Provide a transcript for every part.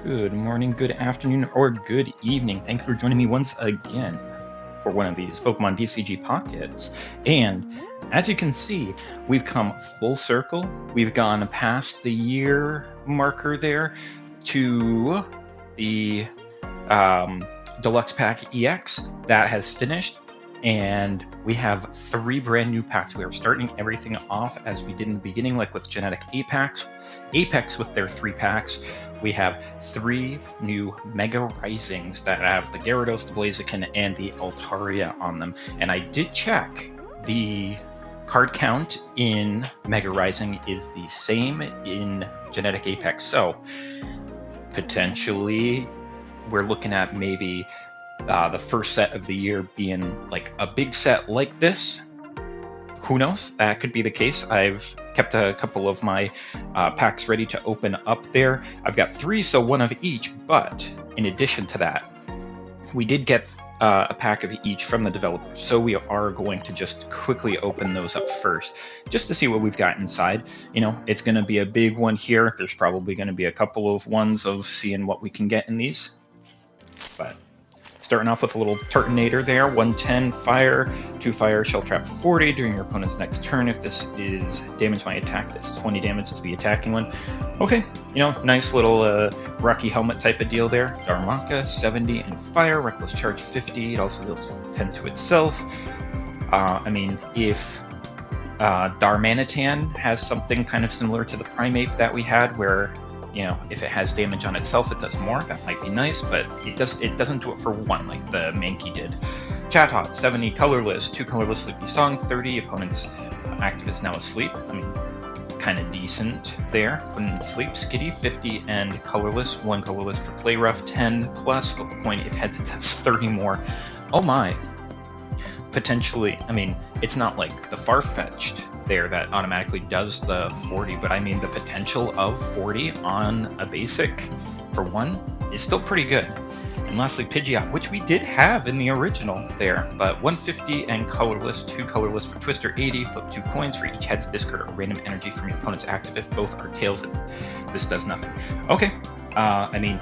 Good morning, good afternoon, or good evening. Thank you for joining me once again for one of these Pokemon TCG Pockets. And as you can see, we've come full circle. We've gone past the year marker there to the Deluxe Pack EX that has finished. And we have 3 brand new packs. We are starting everything off as we did in the beginning, like with Genetic Apex with their 3 packs. We have 3 new Mega Risings that have the Gyarados, the Blaziken, and the Altaria on them. And I did check, the card count in Mega Rising is the same in Genetic Apex. So potentially we're looking at maybe the first set of the year being like a big set like this. Who knows? That could be the case. I've kept a couple of my packs ready to open up there. I've got 3, so 1 of each, but in addition to that, we did get a pack of each from the developers, so we are going to just quickly open those up first, just to see what we've got inside. You know, it's going to be a big one here. There's probably going to be a couple of ones of seeing what we can get in these, but starting off with a little Turtonator there, 110 fire, 2 fire, shell trap 40 during your opponent's next turn. If this is damage my attack, that's 20 damage to the attacking one. Okay, you know, nice little Rocky Helmet type of deal there. Darmaka, 70 and fire, Reckless Charge 50, it also deals 10 to itself. I mean, if Darmanitan has something kind of similar to the Primeape that we had, where you know, if it has damage on itself, it does more. That might be nice, but it doesn't do it for 1 like the Mankey did. Chatot, 70, colorless, 2 colorless Sleepy Song, 30, opponent's active is now asleep. I mean, kind of decent there. Opponent sleep, Skitty, 50, and colorless, 1 colorless for Play Rough, 10 plus, flip a coin, if heads it has 30 more. Oh my. Potentially, I mean, it's not like the Farfetch'd there that automatically does the 40, but I mean the potential of 40 on a basic for 1 is still pretty good. And lastly, Pidgeot, which we did have in the original there, but 150 and colorless, 2 colorless for Twister, 80, flip 2 coins for each heads, discard a random energy from your opponent's active. If both are tails, this does nothing. Okay, I mean,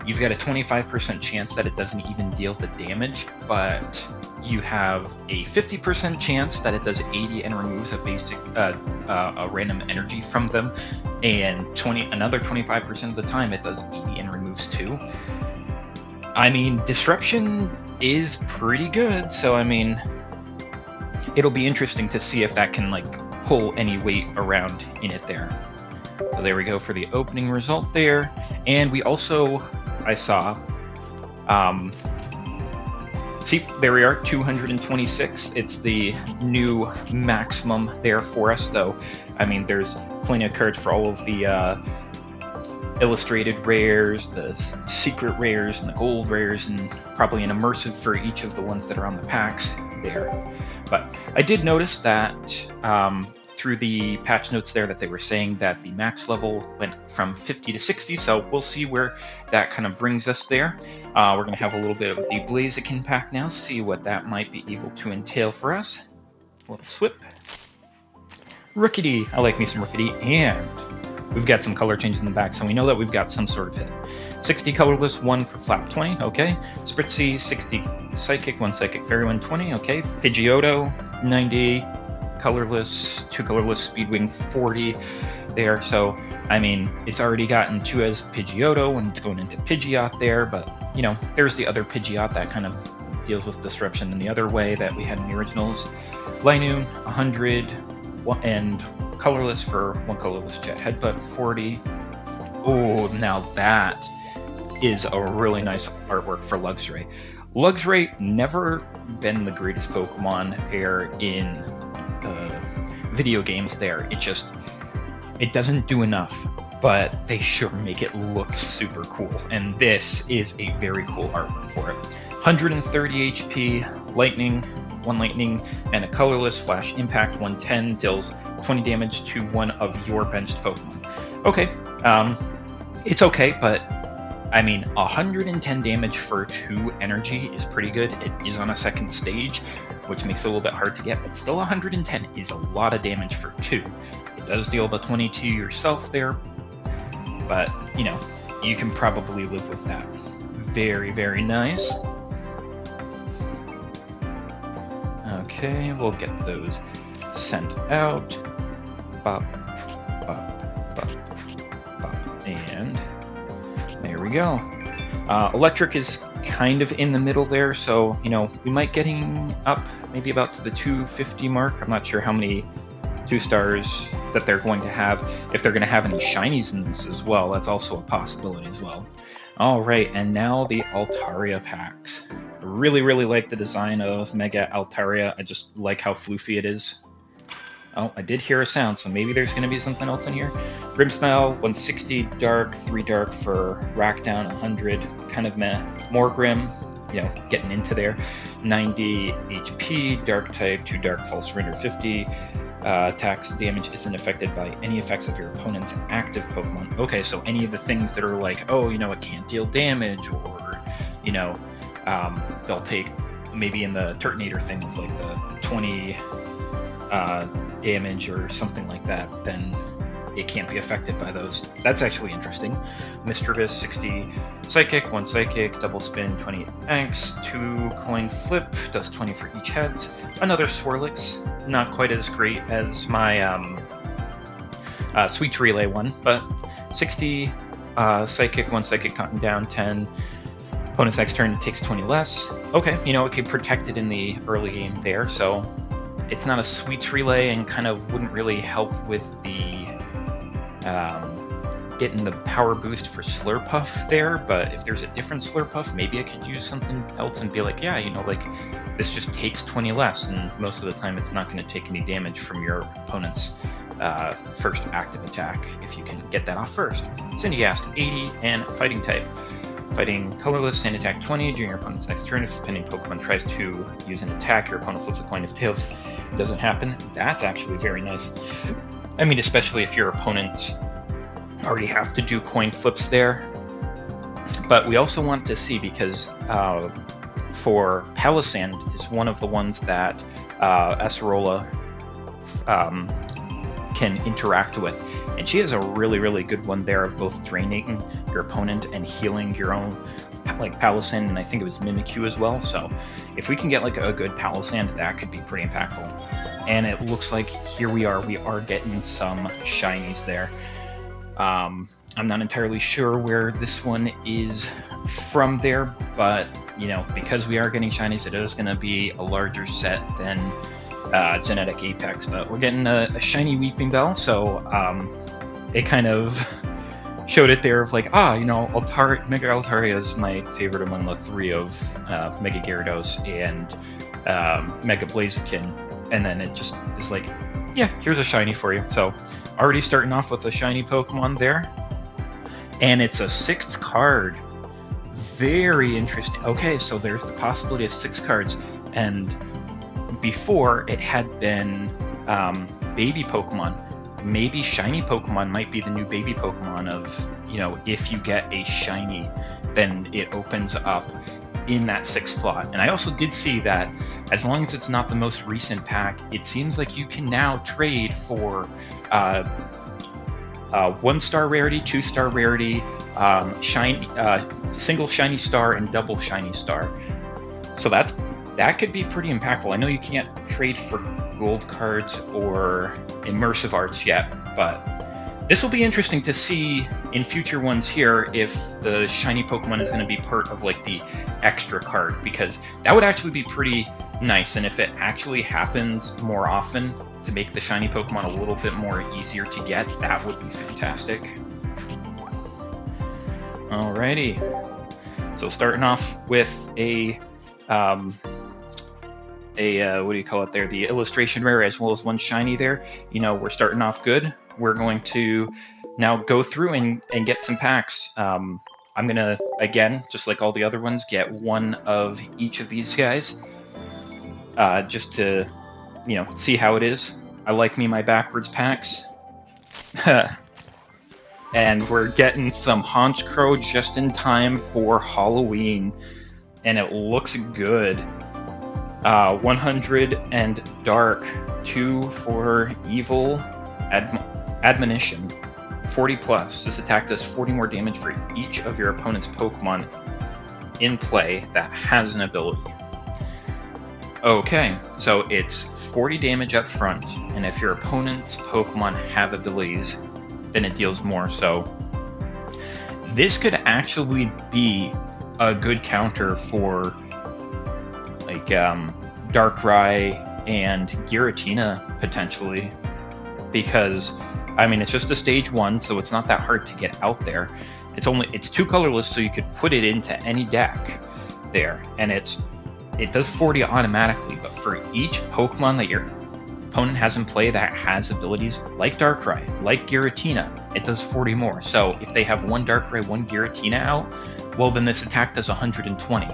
you've got a 25% chance that it doesn't even deal the damage, but you have a 50% chance that it does 80 and removes a basic a random energy from them, and another 25% of the time it does 80 and removes 2. I mean, disruption is pretty good, so I mean, it'll be interesting to see if that can like pull any weight around in it there. So there we go for the opening result there, and we also, I saw, see, there we are, 226. It's the new maximum there for us, though. I mean, there's plenty of cards for all of the illustrated rares, the secret rares, and the gold rares, and probably an immersive for each of the ones that are on the packs there. But I did notice that through the patch notes there that they were saying that the max level went from 50 to 60, so we'll see where that kind of brings us there. We're going to have a little bit of the Blaziken pack now, see what that might be able to entail for us. A little swip. Rookity, I like me some Rookity, and we've got some color changes in the back, so we know that we've got some sort of hit. 60 colorless, 1 for Flap 20, okay. Spritzy, 60 Psychic, 1 Psychic Fairy, 120, okay. Pidgeotto, 90 colorless, 2 colorless, Speedwing, 40 there. So, I mean, it's already gotten 2 as Pidgeotto, and it's going into Pidgeot there, but, you know, there's the other Pidgeot that kind of deals with disruption in the other way that we had in the originals. Linoon, 100, and colorless for 1 colorless Jet Headbutt, 40. Oh, now that is a really nice artwork for Luxray. Luxray never been the greatest Pokemon pair in the video games there. It doesn't do enough, but they sure make it look super cool, and this is a very cool artwork for it. 130 HP, lightning, 1 lightning, and a colorless flash impact, 110, deals 20 damage to one of your benched Pokemon. Okay, it's okay, but I mean, 110 damage for 2 energy is pretty good. It is on a second stage, which makes it a little bit hard to get, but still 110 is a lot of damage for 2. It does deal the 20 to yourself there, but, you know, you can probably live with that. Very, very nice. Okay, we'll get those sent out. Bop, bop, bop, bop, and there we go. Electric is kind of in the middle there, so, you know, we might getting up maybe about to the 250 mark. I'm not sure how many 2-stars that they're going to have. If they're going to have any shinies in this as well, that's also a possibility as well. All right, and now the Altaria packs. I really, really like the design of Mega Altaria. I just like how floofy it is. Oh, I did hear a sound, so maybe there's going to be something else in here. Grimstyle, 160 dark, 3 dark for rack down, 100 kind of meh. More Grim, you know, getting into there. 90 HP, dark type, 2 dark, false surrender, 50. Attacks damage isn't affected by any effects of your opponent's active Pokemon. Okay, so any of the things that are like, oh, you know, it can't deal damage, or, you know, they'll take, maybe in the Turtonator thing of like the 20 damage or something like that, then it can't be affected by those. That's actually interesting. Mischievous, 60 Psychic, 1 Psychic, double spin, 20 X, 2 coin flip, does 20 for each head. Another Swirlix, not quite as great as my Sweet Relay one, but 60 Psychic, 1 Psychic, cotton down, 10. Opponent's next turn takes 20 less. Okay, you know, it could protect it in the early game there, so it's not a Sweet Relay and kind of wouldn't really help with the getting the power boost for Slurpuff there, but if there's a different Slurpuff, maybe I could use something else and be like, yeah, you know, like, this just takes 20 less, and most of the time it's not going to take any damage from your opponent's first active attack, if you can get that off first. Cindyast, 80, and Fighting type. Fighting colorless, and attack 20 during your opponent's next turn. If the pending Pokemon tries to use an attack, your opponent flips a coin. If tails, it doesn't happen. That's actually very nice. I mean, especially if your opponents already have to do coin flips there. But we also want to see, because for Palisand is one of the ones that Acerola can interact with. And she has a really, really good one there of both draining your opponent and healing your own, like Palisand, and I think it was Mimikyu as well. So if we can get like a good Palisand, that could be pretty impactful. And it looks like here we are getting some shinies there. I'm not entirely sure where this one is from there, but you know, because we are getting shinies, it is going to be a larger set than Genetic Apex. But we're getting a shiny Weeping Bell, so it kind of showed it there of like, you know, Mega Altaria is my favorite among the 3 of Mega Gyarados and Mega Blaziken, and then it just is like, yeah, here's a shiny for you. So already starting off with a shiny Pokemon there, and it's a 6th card. Very interesting. Okay, so there's the possibility of 6 cards, and before it had been baby Pokemon. Maybe shiny Pokemon might be the new baby Pokemon of, you know, if you get a shiny, then it opens up in that 6th slot. And I also did see that as long as it's not the most recent pack, it seems like you can now trade for 1-star rarity, 2-star rarity, shiny, single shiny star, and double shiny star. So that could be pretty impactful. I know you can't trade for gold cards or immersive arts yet, but this will be interesting to see in future ones here if the shiny Pokemon is going to be part of like the extra card, because that would actually be pretty nice. And if it actually happens more often to make the shiny Pokemon a little bit more easier to get, that would be fantastic. Alrighty, so starting off with a what do you call it there? The illustration rare as well as 1 shiny there. You know, we're starting off good. We're going to now go through and get some packs. I'm going to, again, just like all the other ones, get 1 of each of these guys. Just to, you know, see how it is. I like me my backwards packs. And we're getting some Honchkrow just in time for Halloween. And it looks good. 100 and dark, 2 for evil admonition, 40 plus. This attack does 40 more damage for each of your opponent's Pokemon in play that has an ability. Okay, so it's 40 damage up front, and if your opponent's Pokemon have abilities, then it deals more. So this could actually be a good counter for like Darkrai and Giratina potentially, because I mean it's just a stage 1, so it's not that hard to get out there. It's 2 colorless, so you could put it into any deck there, and it does 40 automatically. But for each Pokemon that your opponent has in play that has abilities like Darkrai, like Giratina, it does 40 more. So if they have one Darkrai, one Giratina out, well then this attack does 120.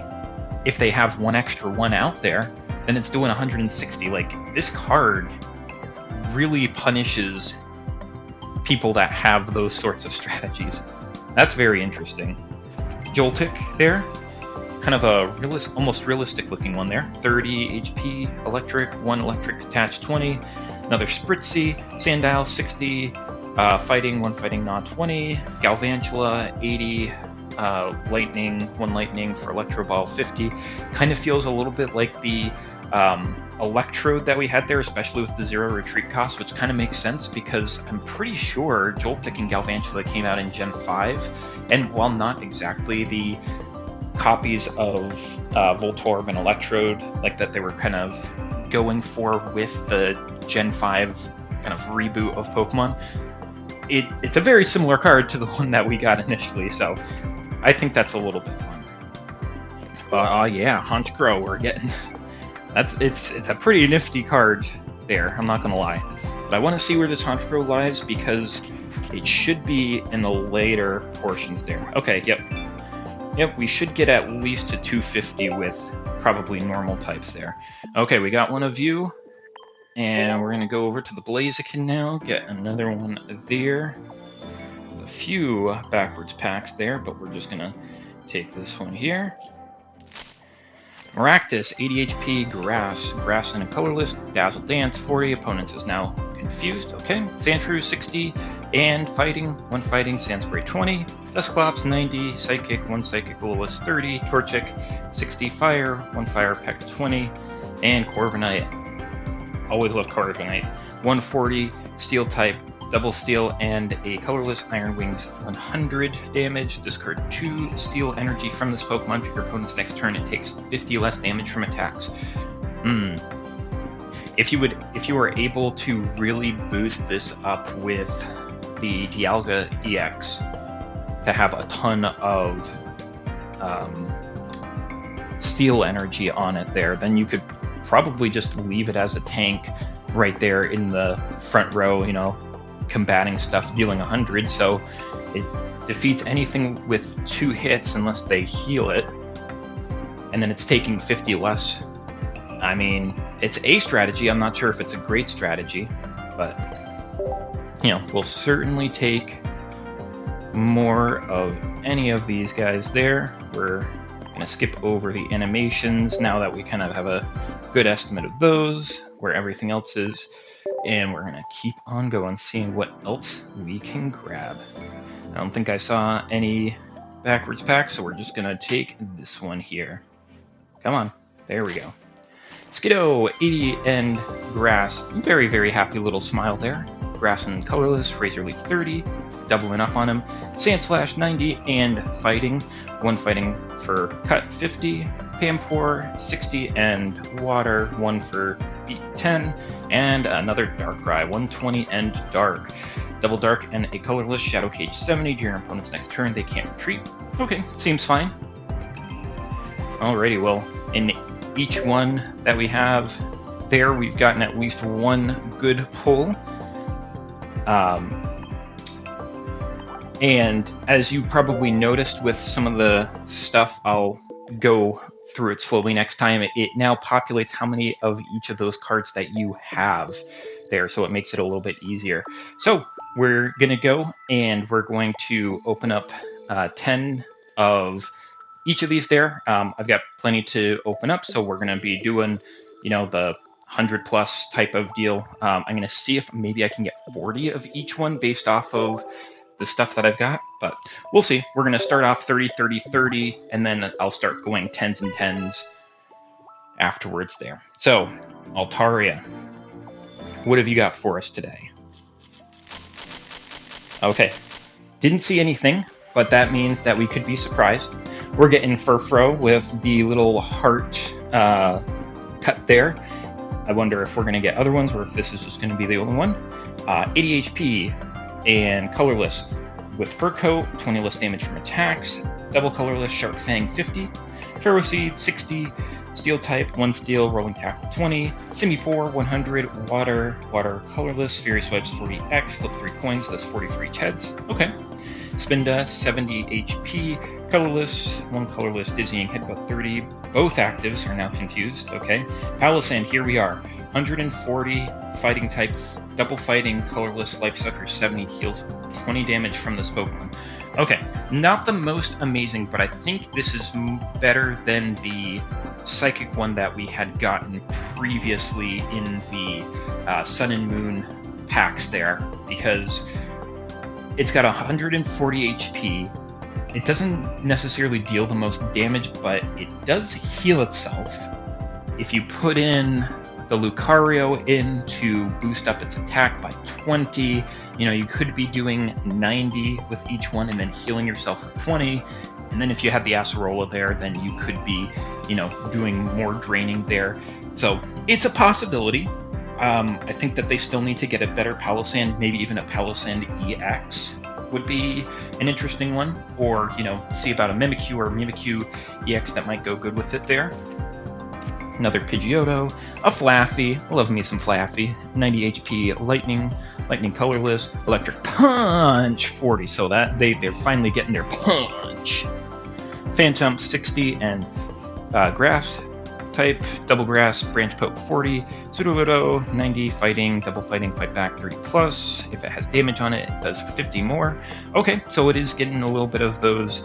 If they have one extra one out there, then it's doing 160. Like, this card really punishes people that have those sorts of strategies. That's very interesting. Joltik there, kind of a almost realistic looking one there. 30 HP electric, 1 electric attached 20, another Spritzy, Sandile 60, fighting, 1 fighting not 20, Galvantula 80, lightning, 1 lightning for Electro Ball 50. Kind of feels a little bit like the Electrode that we had there, especially with the 0 retreat cost, which kind of makes sense because I'm pretty sure Joltik and Galvantula came out in Gen 5, and while not exactly the copies of Voltorb and Electrode like that they were kind of going for with the Gen 5 kind of reboot of Pokemon, it's a very similar card to the one that we got initially, so I think that's a little bit fun. Yeah, Honchkrow, we're getting... It's a pretty nifty card there, I'm not gonna lie. But I want to see where this Honchkrow lies because it should be in the later portions there. Okay, yep, we should get at least to 250 with probably normal types there. Okay, we got one of you, and we're gonna go over to the Blaziken now, get another one there. There's a few backwards packs there, but we're just gonna take this one here. Maractus, 80 HP, Grass and a colorless, Dazzle Dance, 40, opponents is now confused, okay. Sandshrew, 60, and fighting, 1 fighting, Sandspray 20, Dusclops, 90, Psychic, 1 Psychic, Will-O-Wisp 30, Torchic, 60, Fire, 1 Fire, Peck 20, and Corviknight. Always love Corviknight. 140, Steel type, Double Steel, and a colorless Iron Wings, 100 damage. Discard 2 Steel energy from this Pokemon to your opponent's next turn. It takes 50 less damage from attacks. If you were able to really boost this up with the Dialga EX to have a ton of Steel energy on it there, then you could probably just leave it as a tank right there in the front row, you know, combating stuff, dealing 100, so it defeats anything with 2 hits unless they heal it, and then it's taking 50 less. I mean, it's a strategy. I'm not sure if it's a great strategy, but you know, we'll certainly take more of any of these guys there. We're gonna skip over the animations now that we kind of have a good estimate of those, where everything else is. And we're gonna keep on going, seeing what else we can grab. I don't think I saw any backwards packs, so we're just gonna take this one here. Come on, there we go. Skiddo, 80 and Grass. Very, very happy little smile there. Grass and colorless, Razor Leaf 30, doubling up on him. Sandslash 90 and fighting. 1 fighting for cut 50. Pampor 60 and water, 1 for beat 10, and another Darkrai 120 and dark. Double dark and a colorless Shadow Cage 70 during your opponent's next turn. They can't retreat. Okay, seems fine. Alrighty, well, in each one that we have there, we've gotten at least 1 good pull. And as you probably noticed with some of the stuff, I'll go through it slowly next time. It now populates how many of each of those cards that you have there, so it makes it a little bit easier. So we're gonna go and we're going to open up 10 of each of these there. I've got plenty to open up, so we're gonna be doing, you know, the 100 plus type of deal. I'm gonna see if maybe I can get 40 of each one based off of the stuff that I've got, but we'll see. We're going to start off 30, 30, 30, and then I'll start going 10s and 10s afterwards there. So, Altaria, what have you got for us today? Okay, didn't see anything, but that means that we could be surprised. We're getting Furfro with the little heart cut there. I wonder if we're going to get other ones or if this is just going to be the only one. 80 HP and colorless with Fur Coat, 20 less damage from attacks, double colorless Sharp Fang 50, Ferroseed 60, Steel type, 1 steel, Rolling Tackle 20, Simipour 100, Water colorless, Fury Swipes 40x, flip 3 coins, that's 43 heads. Okay. Spinda 70 HP, colorless, 1 colorless, Dizzying Headbutt 30. Both actives are now confused. Okay. Palisand, here we are. 140 fighting type, double fighting, colorless, Life Sucker 70, heals 20 damage from this Pokemon. Okay, not the most amazing, but I think this is better than the Psychic one that we had gotten previously in the Sun and Moon packs there, because it's got 140 HP. It doesn't necessarily deal the most damage, but it does heal itself. If you put in the Lucario in to boost up its attack by 20, you could be doing 90 with each one and then healing yourself for 20. And then if you had the Acerola there, then you could be, doing more draining there. So it's a possibility. I think that they still need to get a better Palisand, maybe even a Palisand EX would be an interesting one. Or, see about a Mimikyu or Mimikyu EX that might go good with it there. Another Pidgeotto, a Flaffy, I love me some Flaffy, 90 HP, Lightning colorless, Electric Punch 40, so that they're finally getting their punch. Phantom 60 and Grass type, Double Grass, Branch Poke 40, Sudowoodo 90, Fighting, Double Fighting, Fight Back 30 plus. If it has damage on it, it does 50 more. Okay, so it is getting a little bit of those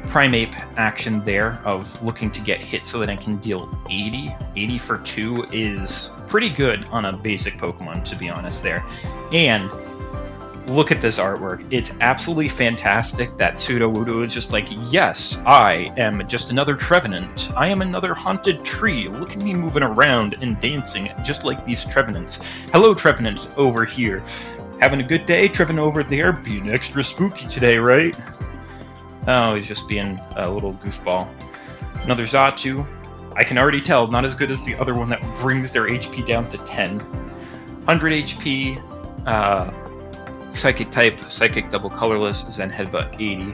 Primeape action there of looking to get hit so that I can deal 80. 80 for 2 is pretty good on a basic Pokemon, to be honest there. And look at this artwork. It's absolutely fantastic that Sudowoodo is just like, yes, I am just another Trevenant. I am another haunted tree. Look at me moving around and dancing just like these Trevenants. Hello, Trevenant over here. Having a good day? Trevenant over there being extra spooky today, right? Oh, he's just being a little goofball. Another Xatu. I can already tell, not as good as the other one that brings their HP down to 10. 100 HP, Psychic type, Psychic double colorless, Zen Headbutt 80.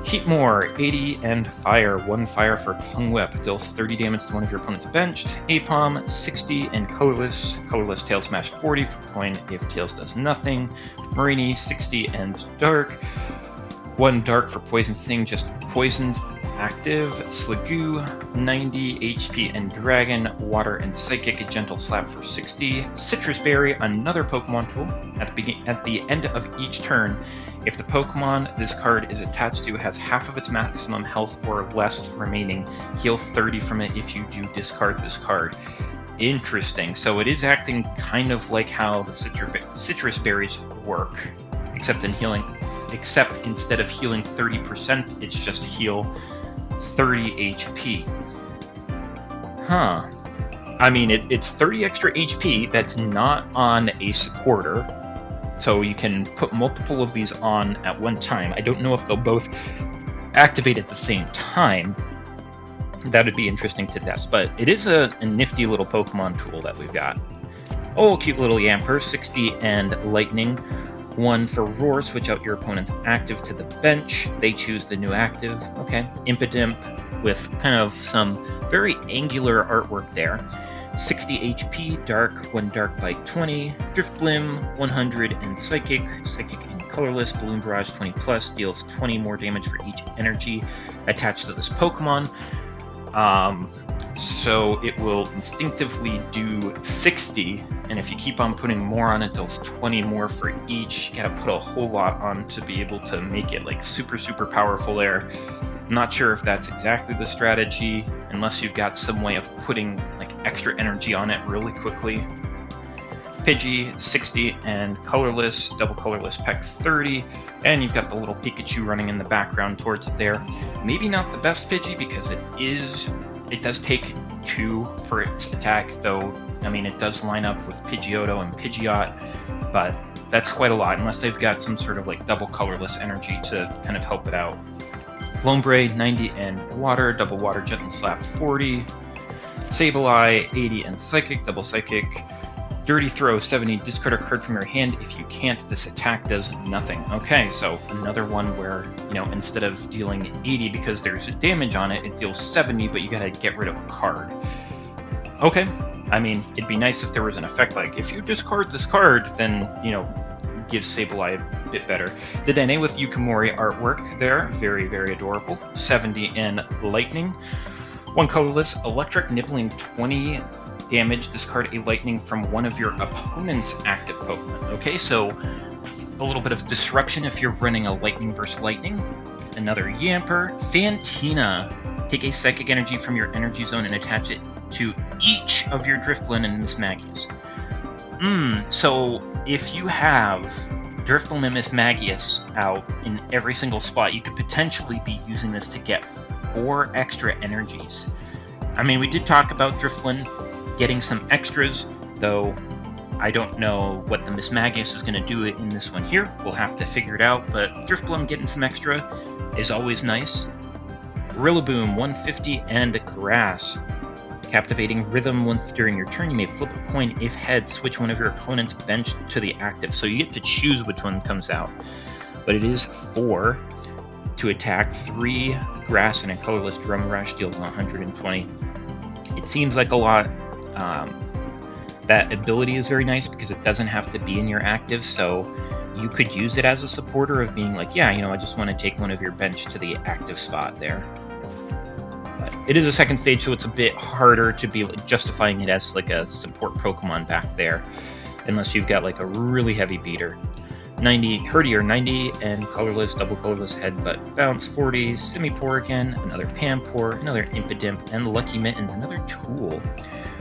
Heatmore 80 and Fire. 1 fire for Tongue Whip. Deals 30 damage to one of your opponent's benched. Apom 60 and colorless. Colorless Tail Smash 40 for coin if Tails does nothing. Marini 60 and Dark. 1 dark for Poison Sting, just poisons active. Sliggoo, 90 HP and Dragon. Water and Psychic, a Gentle Slap for 60. Citrus Berry, another Pokemon tool. At the end of each turn, if the Pokemon this card is attached to has half of its maximum health or less remaining, heal 30 from it if you do discard this card. Interesting. So it is acting kind of like how the citrus berries work, except instead of healing 30%, it's just heal 30 HP. Huh. I mean, it's 30 extra HP that's not on a supporter, so you can put multiple of these on at one time. I don't know if they'll both activate at the same time. That would be interesting to test, but it is a nifty little Pokemon tool that we've got. Oh, cute little Yamper, 60 and Lightning. 1 for Roar, switch out your opponent's active to the bench. They choose the new active. Okay. Impidimp with kind of some very angular artwork there. 60 HP, Dark, 1 Dark Bite 20. Driftblim, 100 and Psychic. Psychic and Colorless. Balloon Barrage 20 plus, deals 20 more damage for each energy attached to this Pokemon. So it will instinctively do 60, and if you keep on putting more on it, deals 20 more for each. You gotta put a whole lot on to be able to make it like super powerful there. I'm not sure if that's exactly the strategy, unless you've got some way of putting like extra energy on it really quickly. Pidgey 60 and colorless, double colorless Peck 30, and you've got the little Pikachu running in the background towards it there. Maybe not the best Pidgey because it does take 2 for its attack, though. I mean, it does line up with Pidgeotto and Pidgeot, but that's quite a lot unless they've got some sort of like double colorless energy to kind of help it out. Lombre 90 and water, double water jet and slap 40. Sableye 80 and psychic, double psychic. Dirty Throw 70, discard a card from your hand. If you can't, this attack does nothing. Okay, so another one where, instead of dealing 80 because there's damage on it, it deals 70, but you gotta get rid of a card. Okay, I mean, it'd be nice if there was an effect like, if you discard this card, then, gives Sableye a bit better. The Dene with Yukimori artwork there, very, very adorable. 70 in lightning. 1 colorless, electric, nibbling 20 damage, discard a lightning from one of your opponent's active Pokemon. Okay, so a little bit of disruption if you're running a lightning versus lightning. Another Yamper. Fantina. Take a psychic energy from your energy zone and attach it to each of your Drifblim and Mismagius. So if you have Drifblim and Mismagius out in every single spot, you could potentially be using this to get 4 extra energies. I mean, we did talk about Drifblim getting some extras, though I don't know what the Mismagius is going to do in this one here. We'll have to figure it out, but Drifblim getting some extra is always nice. Rillaboom 150 and grass. Captivating Rhythm. Once during your turn, you may flip a coin. If heads, switch one of your opponent's bench to the active. So you get to choose which one comes out. But it is 4 to attack. 3 grass and a colorless Drum Rush deals 120. It seems like a lot. That ability is very nice because it doesn't have to be in your active, so you could use it as a supporter of being like, yeah, I just want to take one of your bench to the active spot there. But it is a second stage, so it's a bit harder to be justifying it as like a support Pokemon back there, unless you've got like a really heavy beater. 90 Herdier 90 and colorless, double colorless headbutt bounce 40, Simipour again, another Panpour, another Impidimp, and Lucky Mittens, another Tool.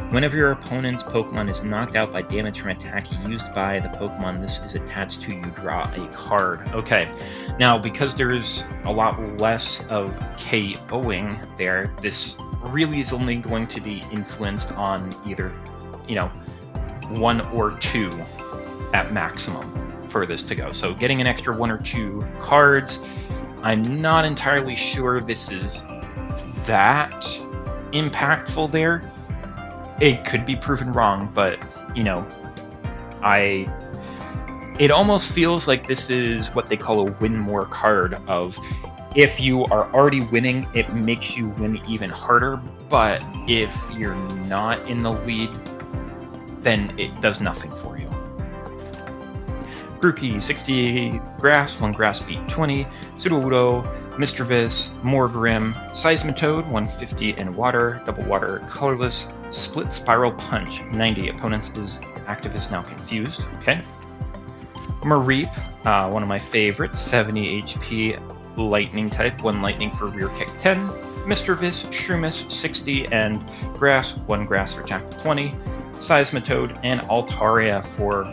Whenever your opponent's Pokemon is knocked out by damage from attack used by the Pokemon this is attached to, you draw a card. Okay, now because there's a lot less of KOing there, this really is only going to be influenced on either, 1 or 2 at maximum for this to go. So getting an extra 1 or 2 cards, I'm not entirely sure this is that impactful there. It could be proven wrong, but, it almost feels like this is what they call a win more card of, if you are already winning, it makes you win even harder, but if you're not in the lead, then it does nothing for you. Grookey, 60 grass, 1 grass beat 20, Sudowoodo, Mischievous, Morgrim, Seismitoad, 150 and water, double water, colorless, Split Spiral Punch, 90. Opponents is active is now confused. Okay. Mareep, one of my favorites, 70 HP, lightning type, 1 lightning for rear kick 10. Mischievous, Shroomish, 60 and grass, 1 grass for attack 20. Seismitoad and Altaria for,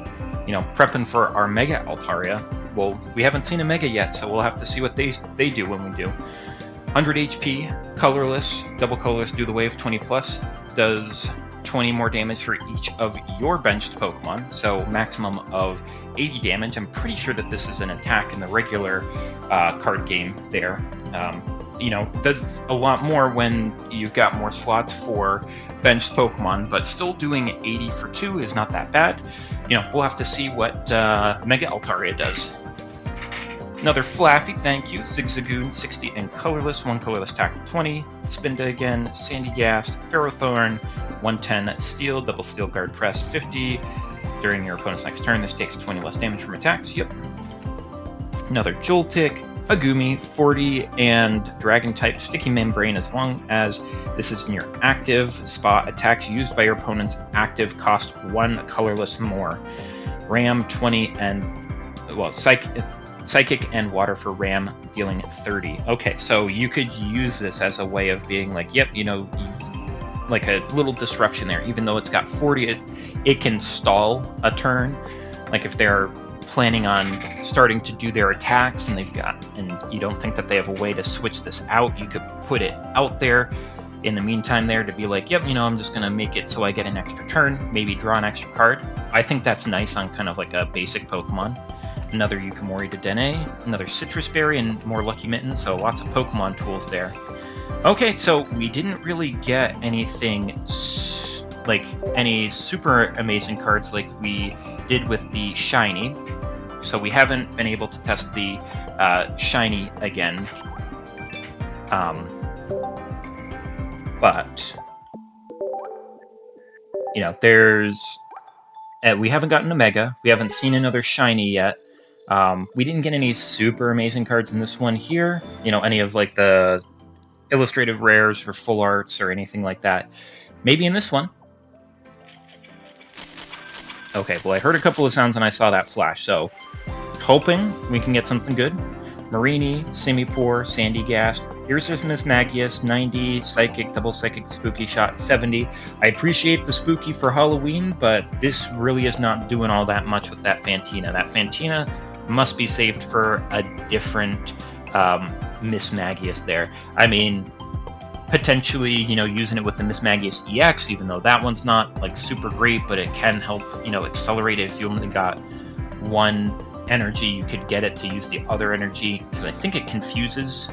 prepping for our Mega Altaria. Well, we haven't seen a Mega yet, so we'll have to see what they do when we do. 100 HP, colorless, double colorless, do the wave 20 plus, does 20 more damage for each of your benched Pokemon, so maximum of 80 damage. I'm pretty sure that this is an attack in the regular card game there. Does a lot more when you've got more slots for benched Pokemon, but still doing 80 for 2 is not that bad. We'll have to see what Mega Altaria does. Another Flaffy, thank you. Zigzagoon, 60 and colorless, 1 colorless tackle 20. Spinda again, Sandygast, Ferrothorn, 110 steel, double steel guard press 50. During your opponent's next turn, this takes 20 less damage from attacks. Yep. Another Joltik, Agumi, 40 and dragon type sticky membrane, as long as this is in your active spot. Attacks used by your opponent's active cost 1 colorless more. Ram, 20 and Psychic and water for Ram, dealing 30. Okay, so you could use this as a way of being like, yep, like a little disruption there. Even though it's got 40, it can stall a turn. Like if they're planning on starting to do their attacks and you don't think that they have a way to switch this out, you could put it out there in the meantime there to be like, yep, I'm just gonna make it so I get an extra turn, maybe draw an extra card. I think that's nice on kind of like a basic Pokemon. Another Yukimori to Dene, another Citrus Berry, and more Lucky Mitten, so lots of Pokemon tools there. Okay, so we didn't really get anything like any super amazing cards like we did with the Shiny, so we haven't been able to test the Shiny again. But we haven't gotten a Mega. We haven't seen another Shiny yet. We didn't get any super amazing cards in this one here. Any of like the illustrative rares or full arts or anything like that. Maybe in this one. Okay, well I heard a couple of sounds and I saw that flash, so hoping we can get something good. Marini, Simipour, Sandygast, here's Mismagius, 90, Psychic, Double Psychic, Spooky Shot, 70. I appreciate the Spooky for Halloween, but this really is not doing all that much with that Fantina. That Fantina must be saved for a different Mismagius there. I mean, potentially, using it with the Mismagius EX, even though that one's not like super great, but it can help, accelerate it if you only got one energy, you could get it to use the other energy, because I think it confuses.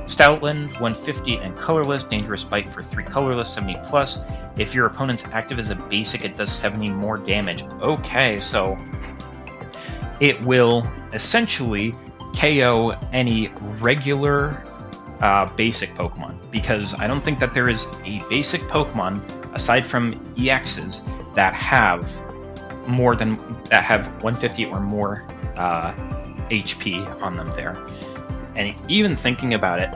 Stoutland, 150 and colorless, dangerous bite for 3 colorless, 70 plus. If your opponent's active as a basic, it does 70 more damage. Okay, so it will essentially KO any regular basic Pokemon, because I don't think that there is a basic Pokemon aside from EXs that have 150 or more HP on them there. And even thinking about it,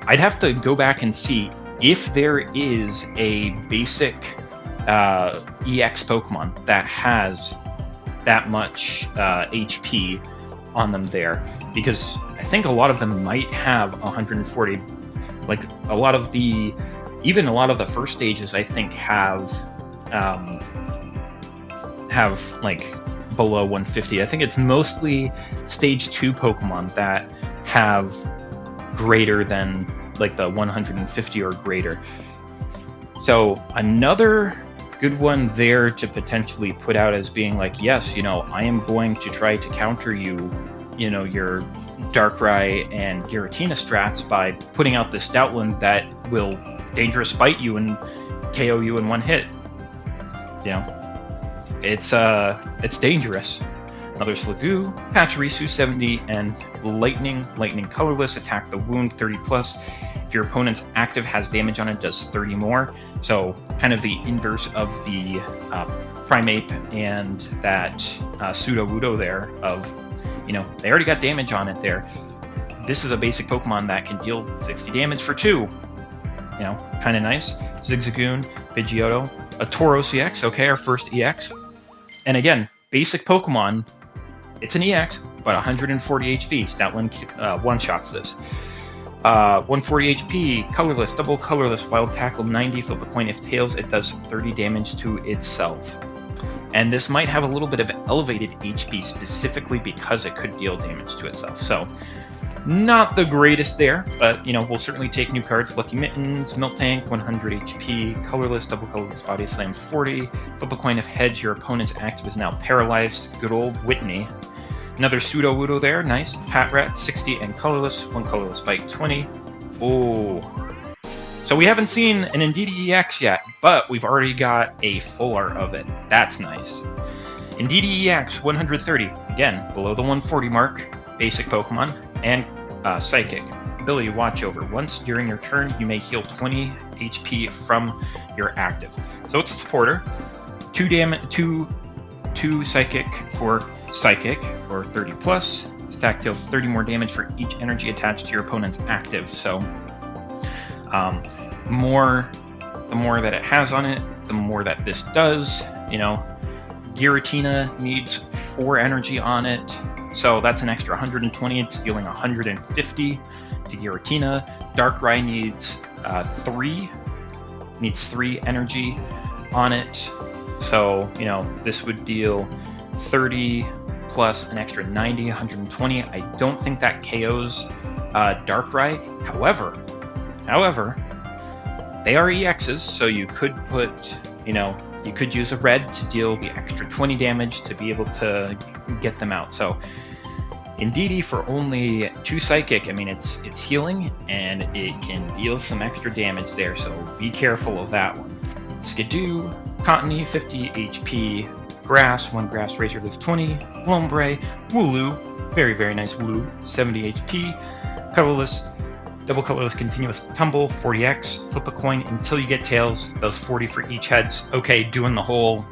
I'd have to go back and see if there is a basic EX Pokemon that has that much HP on them there, because I think a lot of them might have 140. Like a lot of the first stages, I think have like below 150. I think it's mostly stage 2 Pokemon that have greater than like the 150 or greater. So another good one there to potentially put out as being like, yes, I am going to try to counter you, your Darkrai and Giratina strats by putting out this Stoutland that will dangerous bite you and KO you in one hit. It's dangerous. Another Sliggoo, Pachirisu, 70, and Lightning colorless, attack the wound, 30 plus. If your opponent's active has damage on it, does 30 more. So kind of the inverse of the Primeape and that Sudowoodo there of, they already got damage on it there. This is a basic Pokemon that can deal 60 damage for 2. Kind of nice. Zigzagoon, Pidgeotto, a Tauros EX, okay, our first EX. And again, basic Pokemon, it's an EX, but 140 HP. Stoutland one-shots this. 140 HP, colorless, double colorless, wild tackle, 90, flip a coin. If tails, it does 30 damage to itself. And this might have a little bit of elevated HP specifically because it could deal damage to itself. So, not the greatest there, but we'll certainly take new cards. Lucky Mittens, Miltank, 100 HP, colorless, double colorless, body slam, 40. Flip a coin. If heads, your opponent's active is now paralyzed. Good old Whitney. Another Sudowoodo there, nice. Patrat, 60 and colorless, 1 colorless bite, 20. Oh. So we haven't seen an Indeedee EX yet, but we've already got a full art of it. That's nice. Indeedee EX, 130. Again, below the 140 mark. Basic Pokemon. And Psychic. Ability Watch Over. Once during your turn, you may heal 20 HP from your active. So it's a supporter. 2 Psychic for 30 plus. Stack deals 30 more damage for each energy attached to your opponent's active. So the more that it has on it, the more that this does. Giratina needs 4 energy on it. So that's an extra 120. It's dealing 150 to Giratina. Darkrai needs 3 needs 3 energy on it. So, you know, this would deal 30 plus an extra 90, 120. I don't think that KOs Darkrai. However, they are EXs, so you could put, you know, you could use a red to deal the extra 20 damage to be able to get them out. So Indeedee for only 2 Psychic, I mean, it's healing, and it can deal some extra damage there, so be careful of that one. Skidoo, Cottony, 50 HP, Grass, 1 Grass Razor lives 20, Lombre, Wooloo, very, very nice Wooloo, 70 HP, Colorless, Double Colorless Continuous Tumble, 40x, flip a coin until you get tails, does 40 for each heads. Okay, doing the whole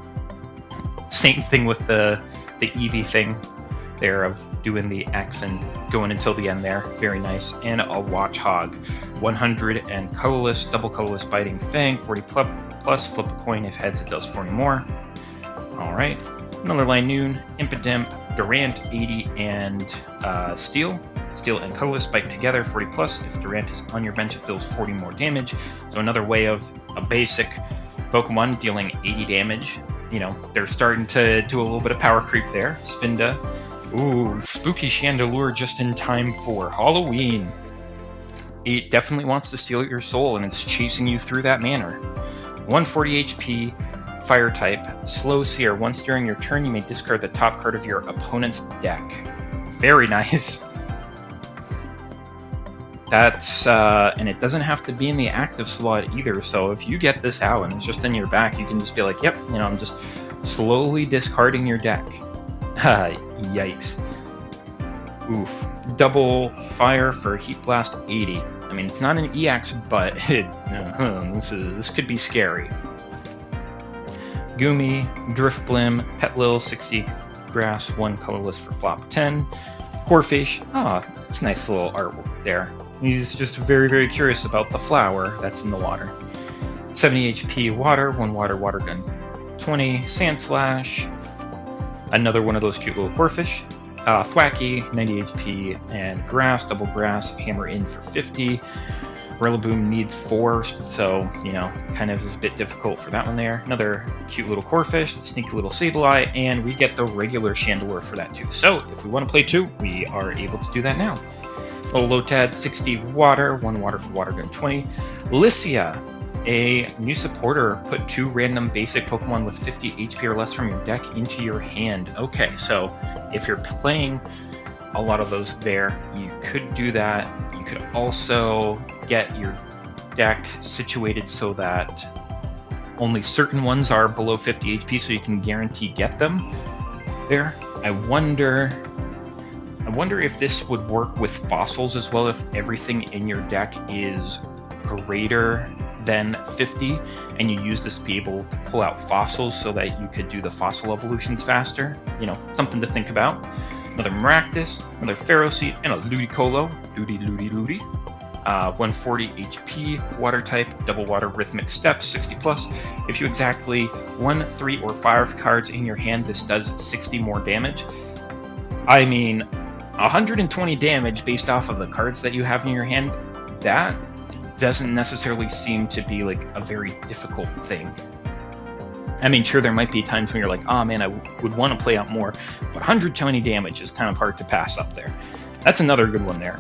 same thing with the Eevee thing there of doing the X and going until the end there. Very nice. And a Watch Hog, 100 and Colorless, Double Colorless Biting Fang, 40 plus, flip a coin if heads it does 40 more. Alright, another Linoon, Impidimp, Durant, 80 and Steel. Steel and Colorless bite together, 40 plus. If Durant is on your bench, it deals 40 more damage. So another way of a basic Pokemon dealing 80 damage. You know, they're starting to do a little bit of power creep there. Spinda. Ooh, Spooky Chandelure just in time for Halloween. It definitely wants to steal your soul, and it's chasing you through that manner. 140 HP, Fire type, Slow Seer. Once during your turn, you may discard the top card of your opponent's deck. Very nice. That's, and it doesn't have to be in the active slot either, so if you get this out and it's just in your back, you can just be like, yep, you know, I'm just slowly discarding your deck. Yikes. Oof. Double Fire for Heat Blast 80. I mean, it's not an EX, but this could be scary. Goomy, Driftblim, Petlil, 60 Grass, 1 Colorless for flop 10. Corphish, it's a nice little artwork there. He's just very, very curious about the flower that's in the water. 70 HP Water, 1 Water Gun 20, Sand Slash, another one of those cute little Corphish. Thwacky, 90 HP, and Grass, Double Grass, Hammer in for 50. Rillaboom needs 4, so, you know, kind of is a bit difficult for that one there. Another cute little Corphish, sneaky little Sableye, and we get the regular Chandelure for that too. So, if we want to play 2, we are able to do that now. Little Lotad, 60 Water, 1 Water for Water Gun 20. Lycia, a new supporter, put 2 random basic Pokemon with 50 HP or less from your deck into your hand. Okay, so if you're playing a lot of those there, you could do that. You could also get your deck situated so that only certain ones are below 50 HP, so you can guarantee get them there. I wonder if this would work with fossils as well, if everything in your deck is greater than 50, and you use this to be able to pull out fossils so that you could do the fossil evolutions faster. You know, something to think about. Another Maractus, another Ferroseed, and a Ludicolo. Ludi. 140 HP, Water type, Double Water Rhythmic Steps, 60 plus. If you exactly 1, 3, or 5 cards in your hand, this does 60 more damage. I mean, 120 damage based off of the cards that you have in your hand, that doesn't necessarily seem to be like a very difficult thing. I mean, sure, there might be times when you're like, oh man, I would want to play out more, but 120 damage is kind of hard to pass up there. That's another good one there.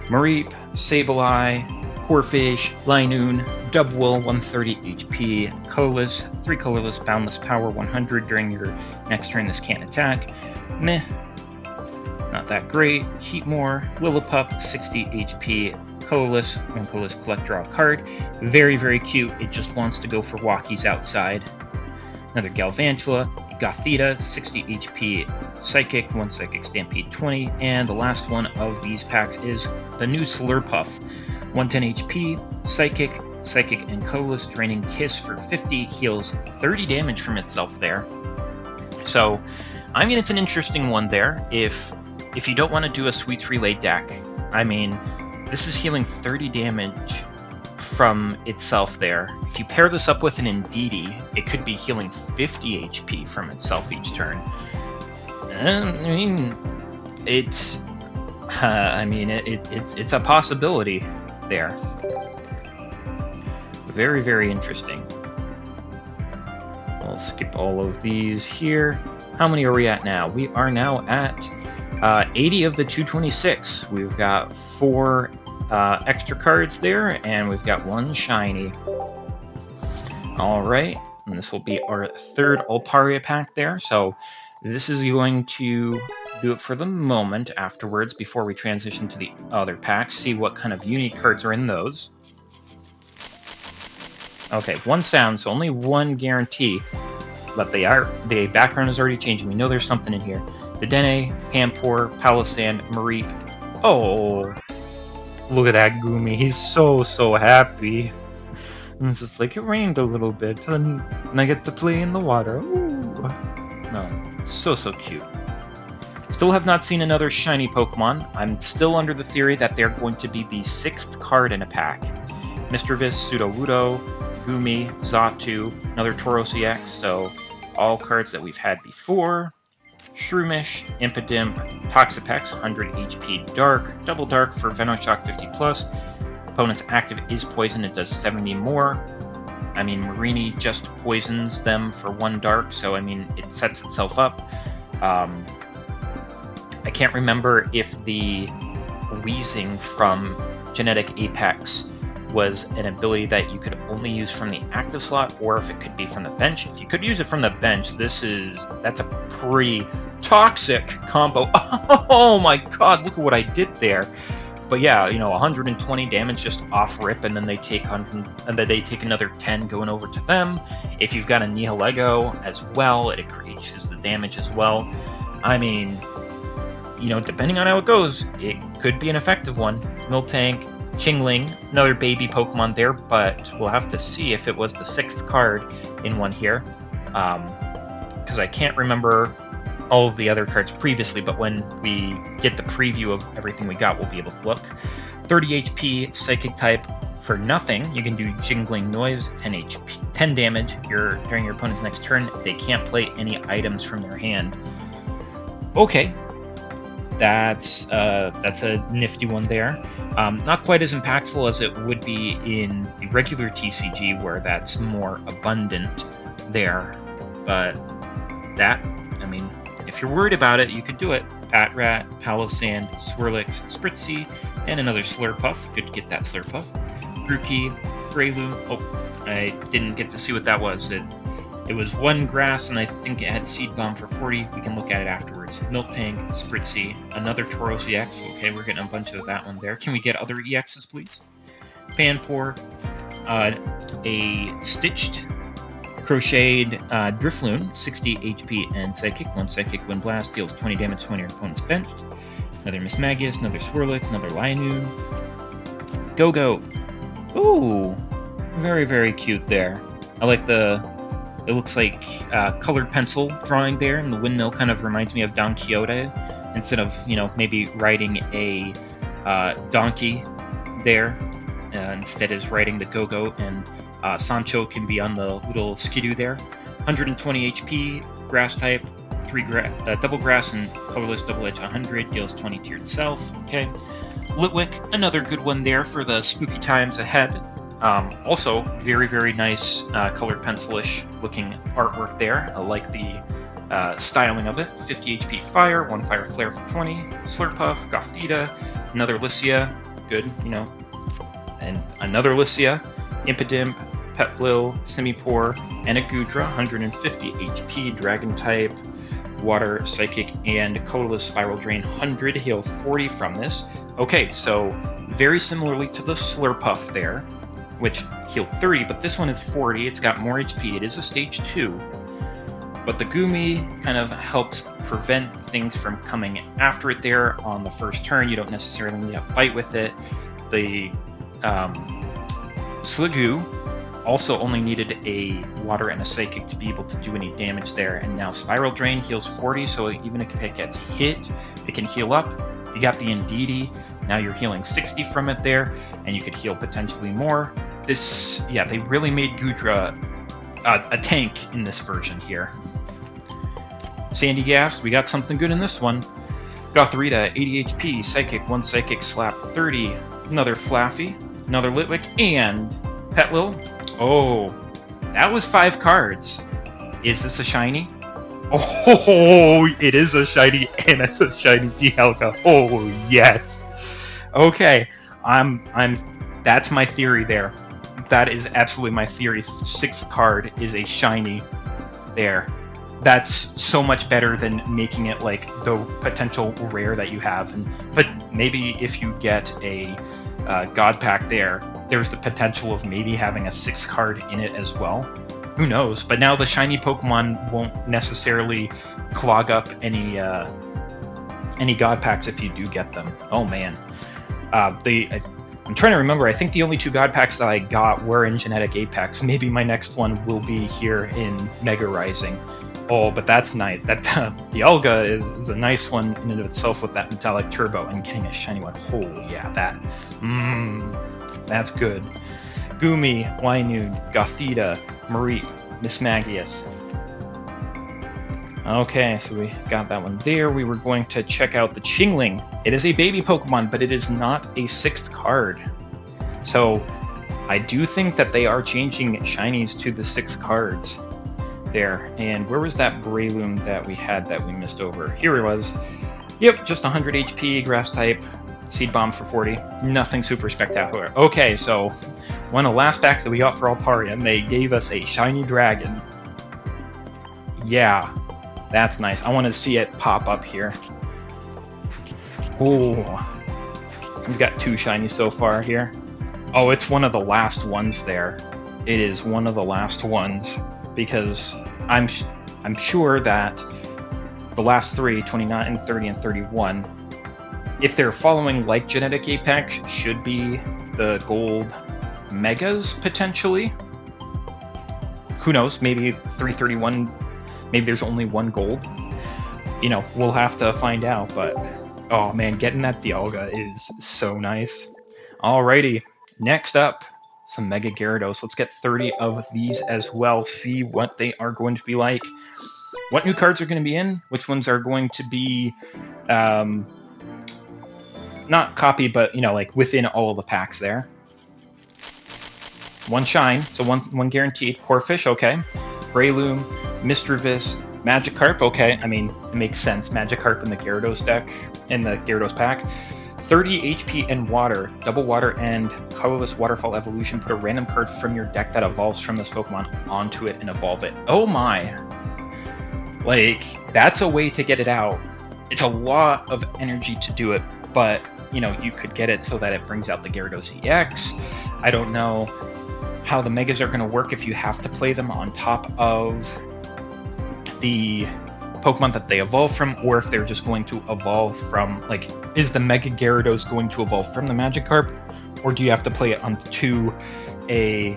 Mareep, Sableye, Corphish, Linoon, Dubwool, 130 HP, Colorless, 3 Colorless, Boundless Power, 100 during your next turn. This can't attack. Meh. Not that great. Heatmore, Lillipup, 60 HP, Colorless, 1 Colorless, collect, draw a card. Very, very cute. It just wants to go for walkies outside. Another Galvantula, Gothita, 60 HP, Psychic, 1 Psychic, Stampede 20, and the last one of these packs is the new Slurpuff, 110 HP, Psychic, and Colorless, draining Kiss for 50, heals 30 damage from itself there. So, I mean, it's an interesting one there. If you don't want to do a Sweets Relay deck, I mean, this is healing 30 damage from itself there. If you pair this up with an Indeedee, it could be healing 50 HP from itself each turn. I mean, it's a possibility there. very, very interesting. I'll skip all of these here. How many are we at now? We are now at 80 of the 226. We've got 4 extra cards there, and we've got 1 shiny. All right, and this will be our 3rd Altaria pack there. So this is going to do it for the moment. Afterwards, before we transition to the other packs, see what kind of unique cards are in those. Okay, 1 sound, so only 1 guarantee, but the background is already changing. We know there's something in here. Dedenne, Panpour, Palisand, Mareep. Oh, look at that Goomy. He's so happy. And it's just like, it rained a little bit, and I get to play in the water. Ooh. No, it's so cute. Still have not seen another shiny Pokemon. I'm still under the theory that they're going to be the 6th card in a pack. Misdreavus, Sudowoodo, Goomy, Xatu, another Tauros EX, so all cards that we've had before. Shroomish, Impidimp, Toxapex, 100 HP Dark, Double Dark for Venoshock 50+. Opponent's active is poison, it does 70 more. I mean, Marini just poisons them for 1 Dark, so I mean, it sets itself up. I can't remember if the Wheezing from Genetic Apex was an ability that you could only use from the active slot, or if it could be from the bench. If you could use it from the bench, that's a pretty toxic combo. Oh my god, look at what I did there. But yeah, you know, 120 damage just off rip, and then they take another 10 going over to them. If you've got a Nihilego as well, it increases the damage as well. I mean, you know, depending on how it goes, it could be an effective one. Miltank, Chingling, another baby Pokemon there, but we'll have to see if it was the 6th card in one here. Because I can't remember all of the other cards previously, but when we get the preview of everything we got, we'll be able to look. 30 HP, Psychic type for nothing. You can do Jingling Noise, 10 HP, 10 damage during your opponent's next turn. They can't play any items from their hand. Okay, that's a nifty one there. Not quite as impactful as it would be in the regular TCG, where that's more abundant there. But that, I mean, if you're worried about it, you could do it. Patrat, Palisand, Swirlix, Spritzee, and another Slurpuff. Good to get that Slurpuff. Grookey, Breloom. Oh, I didn't get to see what that was. It was 1 grass, and I think it had Seed Bomb for 40. We can look at it afterwards. Miltank, Spritzee, another Tauros EX. Okay, we're getting a bunch of that one there. Can we get other EXs, please? Panpour, a Stitched, Crocheted Drifloon, 60 HP and Psychic. 1 Psychic Wind Blast deals 20 damage to one of your opponent's benched. Another Mismagius, another Swirlix, another Lionune. Go-Go. Ooh, very, very cute there. I like it looks like colored pencil drawing there, and the windmill kind of reminds me of Don Quixote. Instead of, you know, maybe riding a donkey there, instead is riding the Go-Go, and Sancho can be on the little skidoo there. 120 HP, grass type, 3 double grass and colorless double edge 100, deals 20 to yourself. Okay. Litwick, another good one there for the spooky times ahead. Also, very, very nice colored pencil-ish looking artwork there. I like the styling of it. 50 HP Fire, 1 Fire Flare for 20, Slurpuff, Gothita, another Lycia, good, you know, and another Lycia, Impidimp, Petlil, Simipour, and a Goodra, 150 HP, Dragon type, Water, Psychic, and Colorless Spiral Drain, 100, heal 40 from this. Okay, so very similarly to the Slurpuff there, which healed 30, but this one is 40, it's got more HP, it is a stage 2. But the Goomy kind of helps prevent things from coming after it there on the first turn. You don't necessarily need to fight with it. The Sliggoo also only needed a Water and a Psychic to be able to do any damage there, and now Spiral Drain heals 40, so even if it gets hit, it can heal up. You got the Indeedee, now you're healing 60 from it there, and you could heal potentially more. This, yeah, they really made Goodra a tank in this version here. Sandy Gas, we got something good in this one. Gothorita, 80 HP, Psychic, 1 Psychic, Slap 30, another Flaffy, another Litwick, and Petlil. Oh, that was 5 cards. Is this a shiny? Oh, it is a shiny, and it's a shiny Dialga. Oh, yes. Okay, that's my theory there. That is absolutely my theory. 6th card is a shiny there. That's so much better than making it like the potential rare that you have. But maybe if you get a God Pack there's the potential of maybe having a 6th card in it as well. Who knows? But now the shiny Pokemon won't necessarily clog up any God Packs if you do get them. Oh man, I'm trying to remember. I think the only 2 God Packs that I got were in Genetic Apex. Maybe my next one will be here in Mega Rising. Oh, but that's nice. That Dialga is a nice one in and of itself with that metallic turbo and getting a shiny one. Oh yeah, that's good. Gumi, Wynoon, Gothita, Mareep, Mismagius. Okay, so we got that one there. We were going to check out the Chingling. It is a baby Pokemon, but it is not a 6th card. So I do think that they are changing shinies to the 6 cards there. And where was that Breloom that we had that we missed over? Here it was. Yep, just 100 HP, grass type, Seed Bomb for 40. Nothing super spectacular. Okay, so one of the last packs that we got for Altaria, and they gave us a shiny dragon. Yeah, that's nice. I want to see it pop up here. Oh, we've got 2 shinies so far here. Oh, it's one of the last ones there. It is one of the last ones because I'm sure that the last 3, 29, 30, and 31, if they're following like Genetic Apex, should be the gold Megas, potentially. Who knows, maybe 331, maybe there's only 1 gold. You know, we'll have to find out, but oh man, getting that Dialga is so nice. Alrighty, next up, some Mega Gyarados. Let's get 30 of these as well, see what they are going to be like. What new cards are going to be in, which ones are going to be, not copy, but, you know, like within all of the packs there. 1 shine, so one guaranteed. Corphish, okay. Breloom, Misdreavus, Magikarp, okay. I mean, it makes sense. Magikarp in the Gyarados deck, in the Gyarados pack. 30 HP and water, double water and colorless waterfall evolution. Put a random card from your deck that evolves from this Pokemon onto it and evolve it. Oh my. Like, that's a way to get it out. It's a lot of energy to do it, but, you know, you could get it so that it brings out the Gyarados EX. I don't know how the Megas are going to work if you have to play them on top of the Pokemon that they evolve from, or if they're just going to evolve from, like, is the Mega Gyarados going to evolve from the Magikarp, or do you have to play it onto a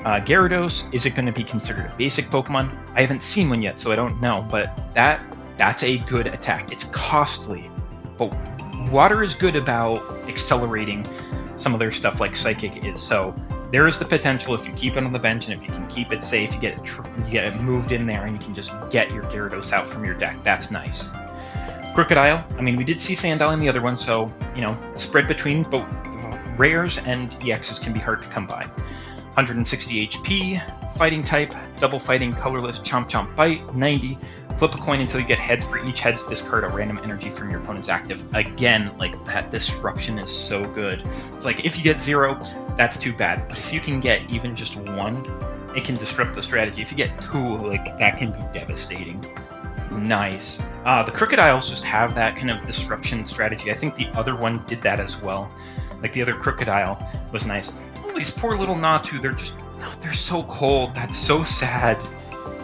Gyarados? Is it going to be considered a basic Pokemon? I haven't seen one yet, so I don't know, but that's a good attack. It's costly, but water is good about accelerating some of their stuff like Psychic is, so there is the potential if you keep it on the bench and if you can keep it safe, you get it moved in there and you can just get your Gyarados out from your deck. That's nice. Crocodile, I mean, we did see Sandile in the other one, so, you know, spread between both rares and EXs can be hard to come by. 160 HP, fighting type, double fighting, colorless, chomp chomp bite, 90. Flip a coin until you get heads. For each heads, discard a random energy from your opponent's active. Again, like, that disruption is so good. It's like, if you get 0, that's too bad. But if you can get even just 1, it can disrupt the strategy. If you get 2, like, that can be devastating. Nice. The Crocodiles just have that kind of disruption strategy. I think the other one did that as well. Like, the other Crocodile was nice. Oh, these poor little Natu, they're so cold. That's so sad.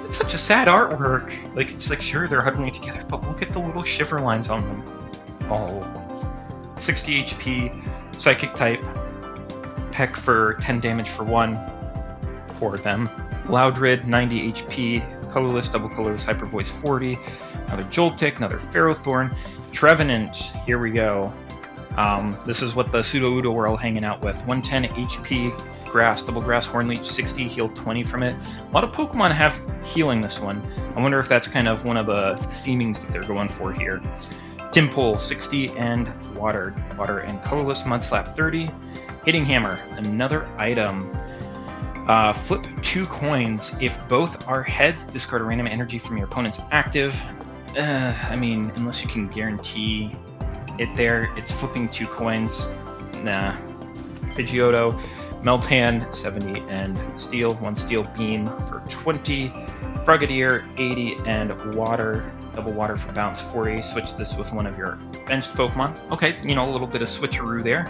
It's such a sad artwork. Like, it's like, sure, they're huddling together, but look at the little shiver lines on them. Oh. 60 HP, Psychic type, Peck for 10 damage for 1. For them. Loudred, 90 HP, colorless, double colorless, hyper voice 40. Another Joltik, another Ferrothorn. Trevenant, here we go. This is what the Pseudo-Udo were all hanging out with. 110 HP, grass, double grass, Hornleech 60, heal 20 from it. A lot of Pokemon have healing this one. I wonder if that's kind of one of the themings that they're going for here. Timpole 60 and water and colorless, Mudslap 30. Hitting Hammer, another item. Flip 2 coins. If both are heads, discard a random energy from your opponent's active. I mean, unless you can guarantee it there, it's flipping 2 coins. Nah. Pidgeotto, Meltan, 70, and Steel. 1 Steel Beam for 20. Frogadier, 80, and Water. Double Water for bounce, 40. Switch this with one of your benched Pokemon. Okay, you know, a little bit of switcheroo there.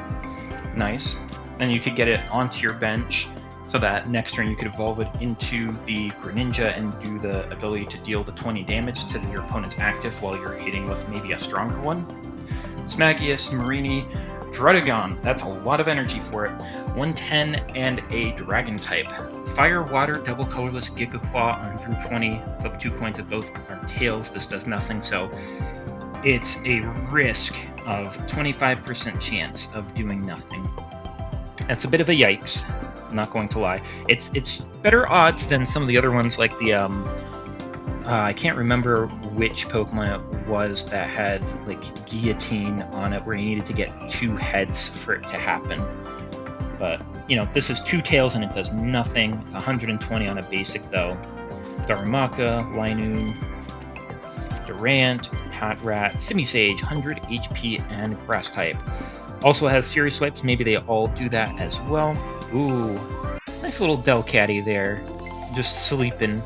Nice. Then you could get it onto your bench so that next turn you could evolve it into the Greninja and do the ability to deal the 20 damage to your opponent's active while you're hitting with maybe a stronger one. Smagius, Marini, Druddigon. That's a lot of energy for it. 110 and a Dragon type. Fire, Water, double colorless Giga Claw on Drew 20. Flip 2 coins if both are tails. This does nothing, so it's a risk of 25% chance of doing nothing. That's a bit of a yikes, I'm not going to lie. It's better odds than some of the other ones, like the I can't remember which Pokemon it was that had like Guillotine on it, where you needed to get 2 heads for it to happen. But you know, this is 2 tails and it does nothing. It's 120 on a basic though. Darumaka, Linoon, Durant, Patrat, Simisage, 100 HP and Grass type. Also has Fury Swipes, maybe they all do that as well. Ooh, nice little Delcatty there, just sleeping,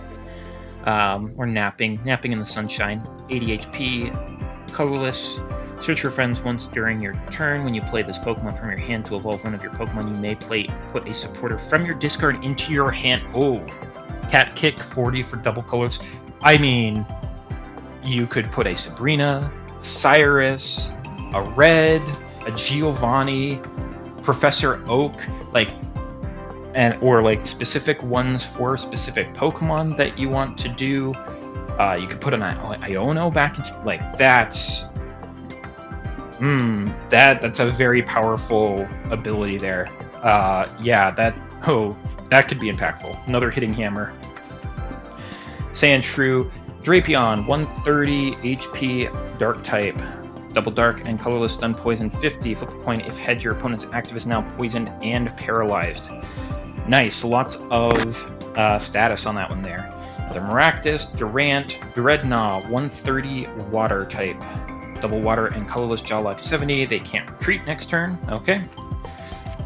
or napping in the sunshine. 80 HP, colorless. Search for friends once during your turn. When you play this Pokemon from your hand to evolve one of your Pokemon, you may put a supporter from your discard into your hand. Oh, Cat Kick, 40 for double colors. I mean, you could put a Sabrina, Cyrus, a Red, a Giovanni, Professor Oak, or specific ones for specific Pokemon that you want to do. You could put an Iono back into that's a very powerful ability there. Yeah, that could be impactful. Another hitting hammer. Sandshrew, Drapion, 130 HP, Dark type. Double Dark and colorless stun poison, 50. Flip a coin if head, your opponent's active is now poisoned and paralyzed. Nice, lots of status on that one there. Another Maractus, Durant, Dreadnought, 130 Water type. Double Water and colorless Jawlock, 70. They can't retreat next turn. Okay.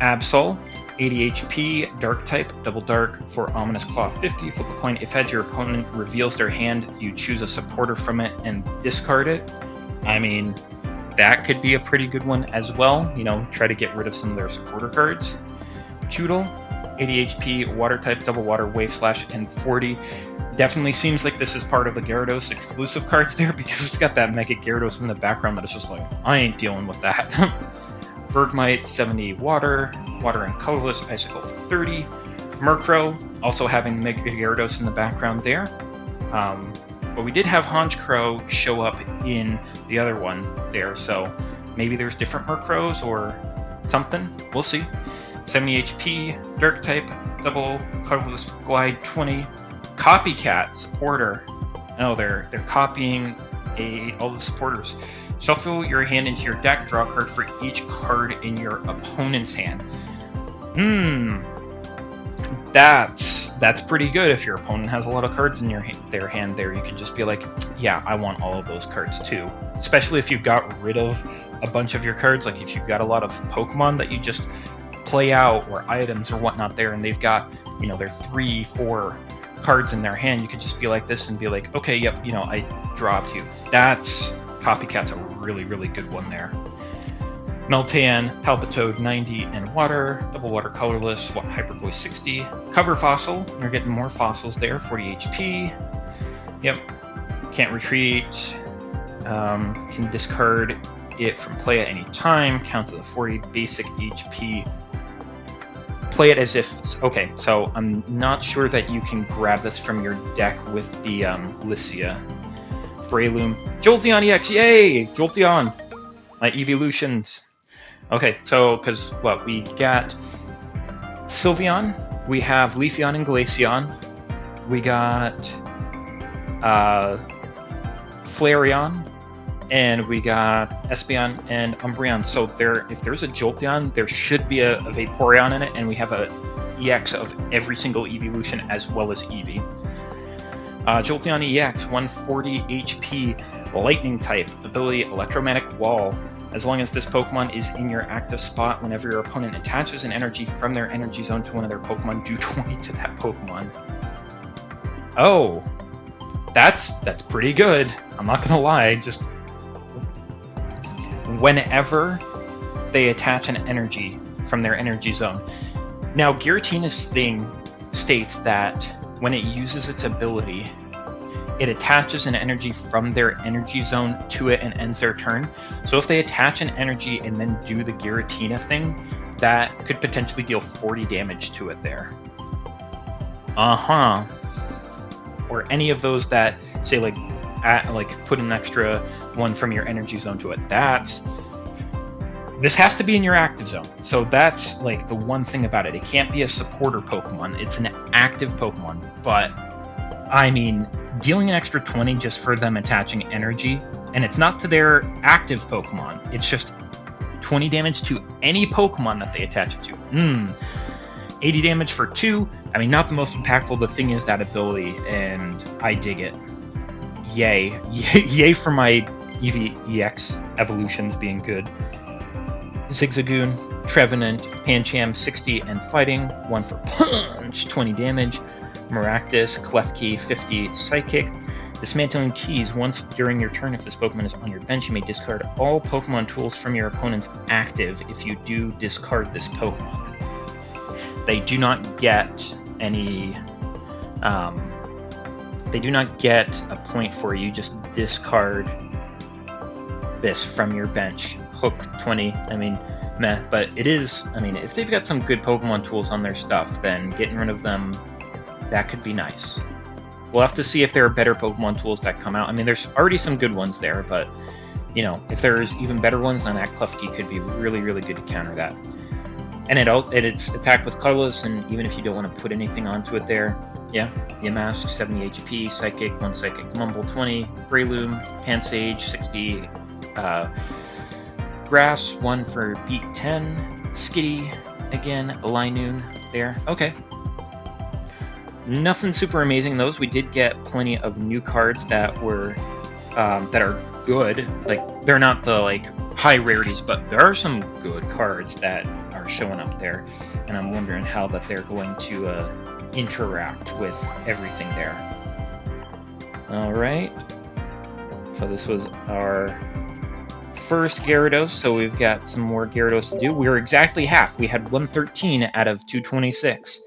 Absol, 80 HP, Dark type. Double Dark for Ominous Claw, 50. Flip a coin if head, your opponent reveals their hand. You choose a supporter from it and discard it. I mean, that could be a pretty good one as well. You know, try to get rid of some of their supporter cards. Choodle, 80 HP, Water type, Double Water, Wave Slash, and 40. Definitely seems like this is part of the Gyarados exclusive cards there, because it's got that Mega Gyarados in the background that is just like, I ain't dealing with that. Bergmite, 70 Water and colorless, Icicle for 30. Murkrow, also having Mega Gyarados in the background there. But we did have Honchkrow show up in the other one there, so maybe there's different Murkrows or something. We'll see. 70 HP, Dark type, double colorless Glide, 20. Copycat supporter. No, they're copying all the supporters. Shuffle your hand into your deck. Draw a card for each card in your opponent's hand. That's pretty good. If your opponent has a lot of cards in their hand there, you can just be like, yeah, I want all of those cards too. Especially if you've got rid of a bunch of your cards, like if you've got a lot of Pokemon that you just play out, or items or whatnot there, and they've got, you know, their 3-4 cards in their hand, you could just be like this and be like, okay, yep, you know, I dropped you. Copycat's a really, really good one there. Meltan, Palpitoad, 90 and Water, Double Water colorless, Hyper Voice, 60. Cover Fossil, you're getting more fossils there, 40 HP. Yep, can't retreat. Can discard it from play at any time, counts as a 40 basic HP. Play it as if... Okay, so I'm not sure that you can grab this from your deck with the Lycia. Breloom. Jolteon EX, yay! Jolteon! Evolutions. Okay, so, because, what, we got Sylveon, we have Leafeon and Glaceon, we got Flareon, and we got Espeon and Umbreon. So if there's a Jolteon, there should be a Vaporeon in it, and we have a EX of every single evolution as well as Eevee. Jolteon EX, 140 HP, Lightning type, ability Electromagnetic Wall. As long as this Pokemon is in your active spot, whenever your opponent attaches an energy from their energy zone to one of their Pokemon, do 20 to that Pokemon. Oh, that's pretty good. I'm not gonna lie, just whenever they attach an energy from their energy zone. Now, Giratina's thing states that when it uses its ability, it attaches an energy from their energy zone to it and ends their turn. So if they attach an energy and then do the Giratina thing, that could potentially deal 40 damage to it there. Or any of those that say like put an extra one from your energy zone to it. This has to be in your active zone. So that's like the one thing about it. It can't be a supporter Pokemon. It's an active Pokemon. But I mean, dealing an extra 20 just for them attaching energy, and it's not to their active Pokemon. It's just 20 damage to any Pokemon that they attach it to. 80 damage for 2. I mean, not the most impactful. The thing is that ability, and I dig it. Yay. Yay for my Eevee EX evolutions being good. Zigzagoon, Trevenant, Pancham, 60 and fighting, 1 for punch, 20 damage. Maractus, Klefki, 50 psychic. Dismantling keys. Once during your turn, if this Pokemon is on your bench, you may discard all Pokemon tools from your opponent's active. If you do, discard this Pokemon. They do not get any... they do not get a point for you. Just discard this from your bench. Hook 20. I mean, meh. But it is... I mean, if they've got some good Pokemon tools on their stuff, then getting rid of them, that could be nice. We'll have to see if there are better Pokemon tools that come out. I mean, there's already some good ones there, but, you know, if there's even better ones, then that Klefki could be really, really good to counter that. And it's attacked with Colorless, and even if you don't want to put anything onto it there, yeah, Yamask, 70 HP, Psychic, 1 Psychic, Mumble, 20, Breloom, Pansage, 60, Grass, 1 for Beat 10, Skitty, again, Linoon there. Okay. Nothing super amazing. Those we did get plenty of new cards that were that are good. Like, they're not the like high rarities, but there are some good cards that are showing up there, and I'm wondering how that they're going to interact with everything there. All right. So this was our first Gyarados, so we've got some more Gyarados to do. We were exactly half. We had 113 out of 226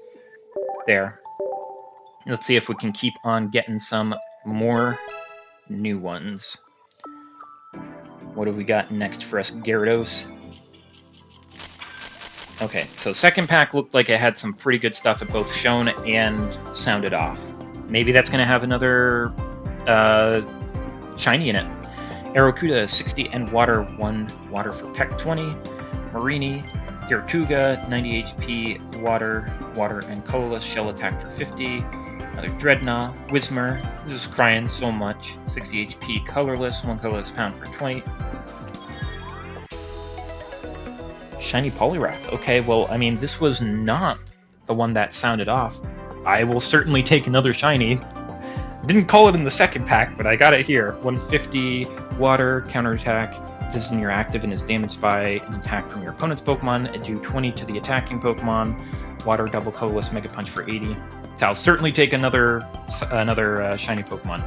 there. Let's see if we can keep on getting some more new ones. What have we got next for us, Gyarados? Okay, so second pack looked like it had some pretty good stuff. It both shown and sounded off. Maybe that's going to have another shiny in it. Aerokuda, 60 and water, 1 water for Peck 20. Marini, Tirtuga, 90 HP, water and colorless, shell attack for 50. Another Dreadnought, Whismur, just crying so much, 60 HP, colorless, 1 colorless pound for 20. Shiny Poliwrath. Okay, well, I mean, this was not the one that sounded off. I will certainly take another shiny. Didn't call it in the second pack, but I got it here. 150 water, counterattack. If this is in your active and is damaged by an attack from your opponent's Pokemon, do 20 to the attacking Pokemon. Water, double colorless, Mega Punch for 80. So I'll certainly take another shiny Pokemon.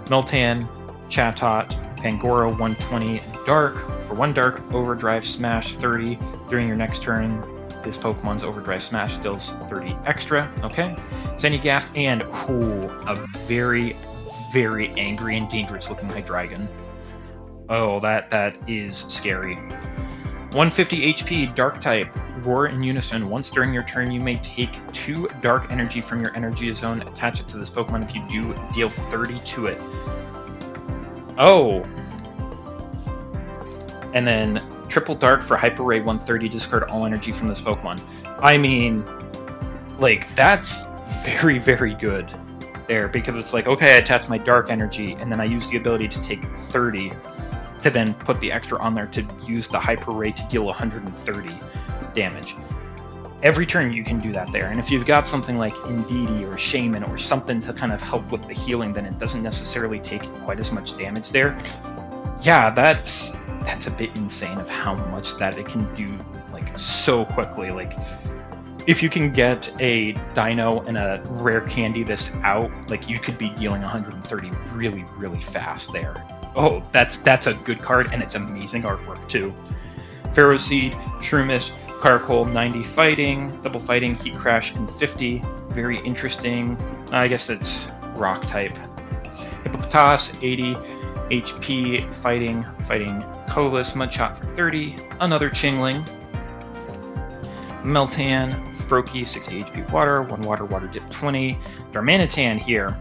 Meltan, Chatot, Pangoro, 120 Dark. For 1 Dark, Overdrive Smash 30. During your next turn, this Pokemon's Overdrive Smash deals 30 extra. Okay. Zenigast, and a very, very angry and dangerous looking Hydreigon. Oh, that is scary. 150 HP, Dark type, Roar in Unison. Once during your turn, you may take 2 Dark Energy from your Energy Zone, attach it to this Pokemon. If you do, deal 30 to it. Oh! And then Triple Dark for Hyper Ray, 130, discard all energy from this Pokemon. I mean, like, that's very, very good there, because it's like, okay, I attach my Dark Energy, and then I use the ability to take 30 to then put the extra on there to use the Hyper Ray to deal 130 damage. every turn you can do that there. And if you've got something like Indeedee or Shaman or something to kind of help with the healing, then it doesn't necessarily take quite as much damage there. Yeah, that's a bit insane of how much that it can do, like, so quickly. Like, if you can get a Dino and a rare candy this out, like, you could be dealing 130 really, really fast there. Oh, that's a good card, and it's amazing artwork too. Pharaoh Seed, Shroomish, Carkol, 90 fighting, double fighting, Heat Crash, and 50. Very interesting. I guess it's rock type. Hippopotas, 80 HP, fighting, colorless, Mudshot for 30. Another Chingling. Meltan, Froakie, 60 HP water, 1 water dip 20. Darmanitan here,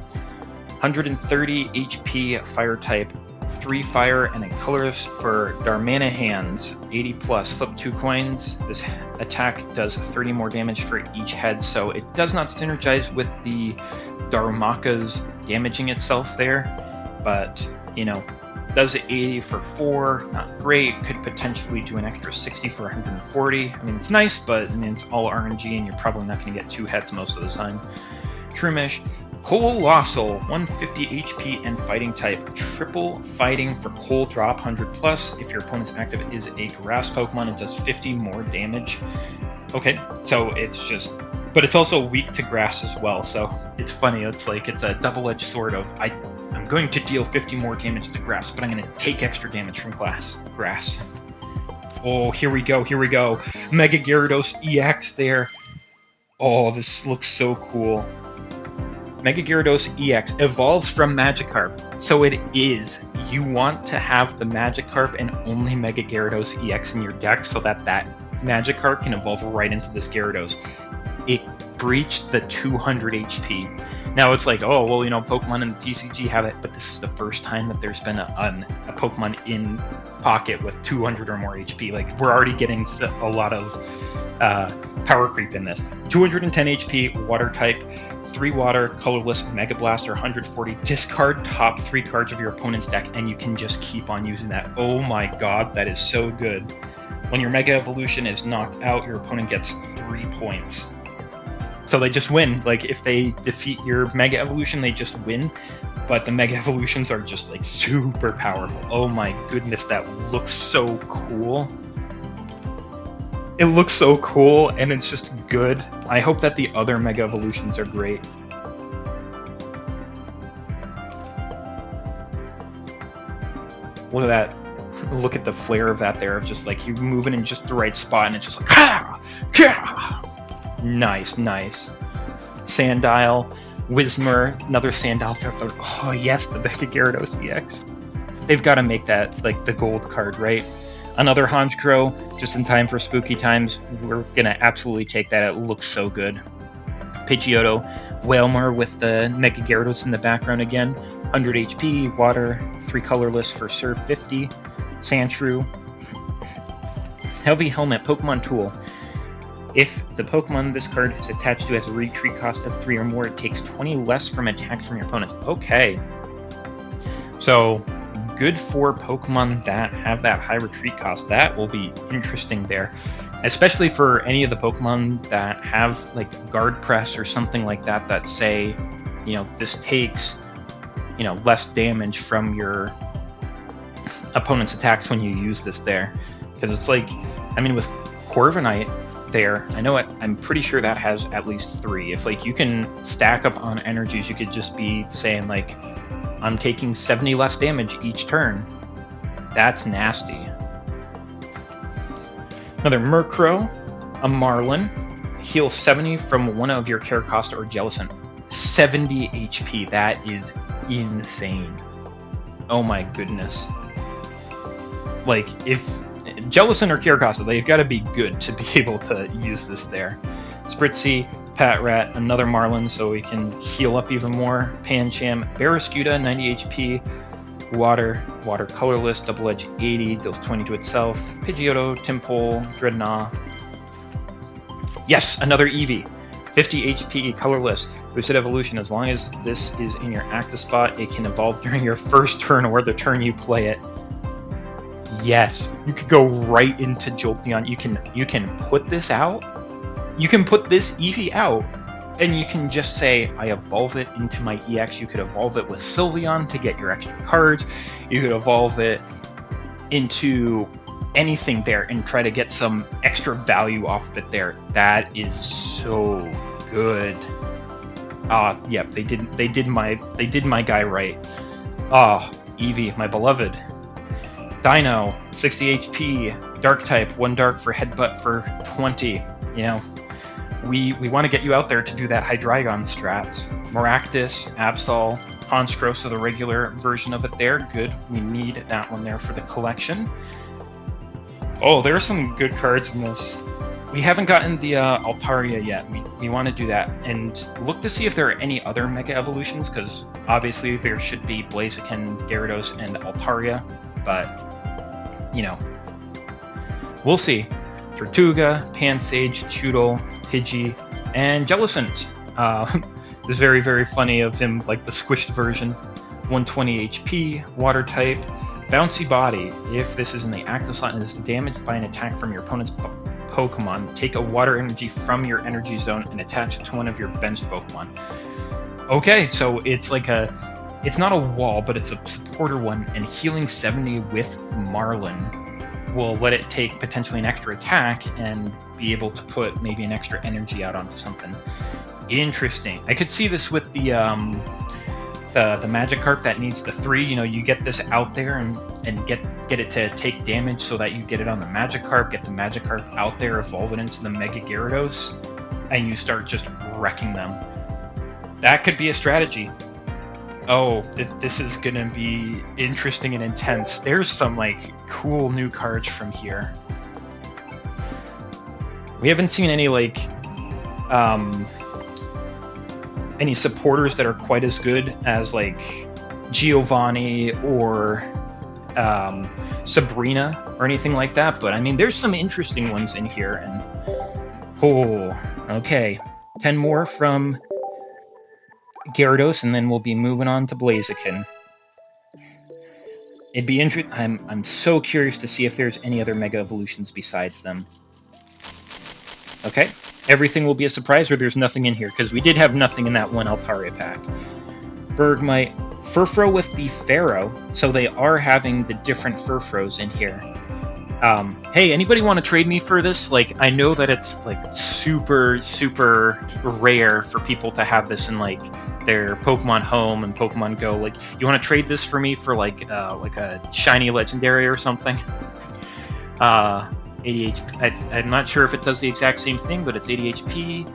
130 HP fire type, 3 fire and a colorless for Darmanihans, 80 plus, flip 2 coins. This attack does 30 more damage for each head, so it does not synergize with the Darumaka's damaging itself there, but, you know, does 80 for 4, not great. Could potentially do an extra 60 for 140. I mean, it's nice, but I mean, it's all RNG, and you're probably not going to get 2 heads most of the time. Shroomish, Colossal, 150 HP and fighting type. Triple fighting for Coal Drop, 100 plus. If your opponent's active is a grass Pokemon, it does 50 more damage. Okay, so it's just... But it's also weak to grass as well, so it's funny. It's like, it's a double-edged sword of, I'm going to deal 50 more damage to grass, but I'm going to take extra damage from grass. Oh, here we go. Mega Gyarados EX there. Oh, this looks so cool. Mega Gyarados EX evolves from Magikarp, so it is. You want to have the Magikarp and only Mega Gyarados EX in your deck so that Magikarp can evolve right into this Gyarados. It breached the 200 HP. Now it's like, oh, well, you know, Pokemon in the TCG have it, but this is the first time that there's been a Pokemon in Pocket with 200 or more HP. Like, we're already getting a lot of power creep in this. 210 HP, water type, 3 water, colorless, Mega Blaster, 140. Discard top 3 cards of your opponent's deck, and you can just keep on using that. Oh my god, that is so good. When your Mega Evolution is knocked out, your opponent gets 3 points. So they just win. Like, if they defeat your Mega Evolution, they just win. But the Mega Evolutions are just, like, super powerful. Oh my goodness, that looks so cool. It looks so cool, and it's just good. I hope that the other Mega Evolutions are great. Look at that. Look at the flare of that there, of just, like, you moving in just the right spot, and it's just like, ah! Ah! Nice. Sandile, Whismur, another Sandile. Oh yes, the Mega Gyarados EX. They've got to make that, like, the gold card, right? Another Honchkrow, just in time for spooky times. We're gonna absolutely take that. It looks so good. Pidgeotto, Wailmer with the Mega Gyarados in the background again. 100 HP, water, 3 colorless for Surf 50. Sandshrew. Heavy Helmet, Pokemon Tool. If the Pokemon this card is attached to has a retreat cost of 3 or more, it takes 20 less from attacks from your opponents. Okay. So, good for Pokemon that have that high retreat cost. That will be interesting there. Especially for any of the Pokemon that have, like, Guard Press or something like that, that say, you know, this takes, you know, less damage from your opponent's attacks when you use this there. Because it's like, I mean, with Corviknight there, I'm pretty sure that has at least 3. If, like, you can stack up on energies, you could just be saying, like, I'm taking 70 less damage each turn. That's nasty. Another Murkrow, a Marlin, heal 70 from one of your care cost or Jellicent. 70 HP, that is insane. Oh my goodness. Like, if Jellicent or care cost, they've got to be good to be able to use this there. Spritzee, Patrat, another Marlin, so we can heal up even more. Pancham, Barraskewda, 90 HP. Water, colorless, double edge 80, deals 20 to itself. Pidgeotto, Timpole, Dreadnought. Yes, another Eevee. 50 HP, colorless, boosted evolution. As long as this is in your active spot, it can evolve during your first turn or the turn you play it. Yes, you could go right into Jolteon. You can put this out. you can put this Eevee out, and you can just say, I evolve it into my EX. You could evolve it with Sylveon to get your extra cards. You could evolve it into anything there and try to get some extra value off of it there. That is so good. Yep, they did my guy right. Eevee, my beloved. Dino, 60 HP, dark type, 1 dark for headbutt for 20. You know, we want to get you out there to do that Hydreigon strats. Maractus, Absol, Honchkrow, so the regular version of it there. Good, we need that one there for the collection. Oh, there are some good cards in this. We haven't gotten the Altaria yet. We want to do that. And look to see if there are any other Mega Evolutions, because obviously there should be Blaziken, Gyarados, and Altaria. But, you know, we'll see. Tortuga, Pansage, Choodle, Pidgey, and Jellicent. It's very, very funny of him, like the squished version. 120 HP, Water type, Bouncy Body. If this is in the active slot and is damaged by an attack from your opponent's Pokemon, take a Water Energy from your Energy Zone and attach it to one of your benched Pokemon. Okay, so it's like it's not a wall, but it's a supporter one, and healing 70 with Marlin will let it take potentially an extra attack and be able to put maybe an extra energy out onto something. Interesting. I could see this with the Magikarp that needs the 3. You know, you get this out there and get it to take damage so that you get it on the Magikarp, get the Magikarp out there, evolve it into the Mega Gyarados, and you start just wrecking them. That could be a strategy. Oh, this is gonna be interesting and intense. There's some, like, cool new cards from here. We haven't seen any, like, any supporters that are quite as good as, like, Giovanni or Sabrina or anything like that, but I mean, there's some interesting ones in here, and oh, okay. 10 more from Gyarados, and then we'll be moving on to Blaziken. It'd be interesting. I'm so curious to see if there's any other Mega Evolutions besides them. Okay, everything will be a surprise, or there's nothing in here, because we did have nothing in that one Altaria pack. Bergmite, Furfrou with the Pharaoh, so they are having the different Furfrous in here. Hey, anybody want to trade me for this? Like, I know that it's, like, super, super rare for people to have this in, like, their Pokemon Home and Pokemon Go. Like, you want to trade this for me for, like a shiny legendary or something? 80 HP. I'm not sure if it does the exact same thing, but it's 80 HP.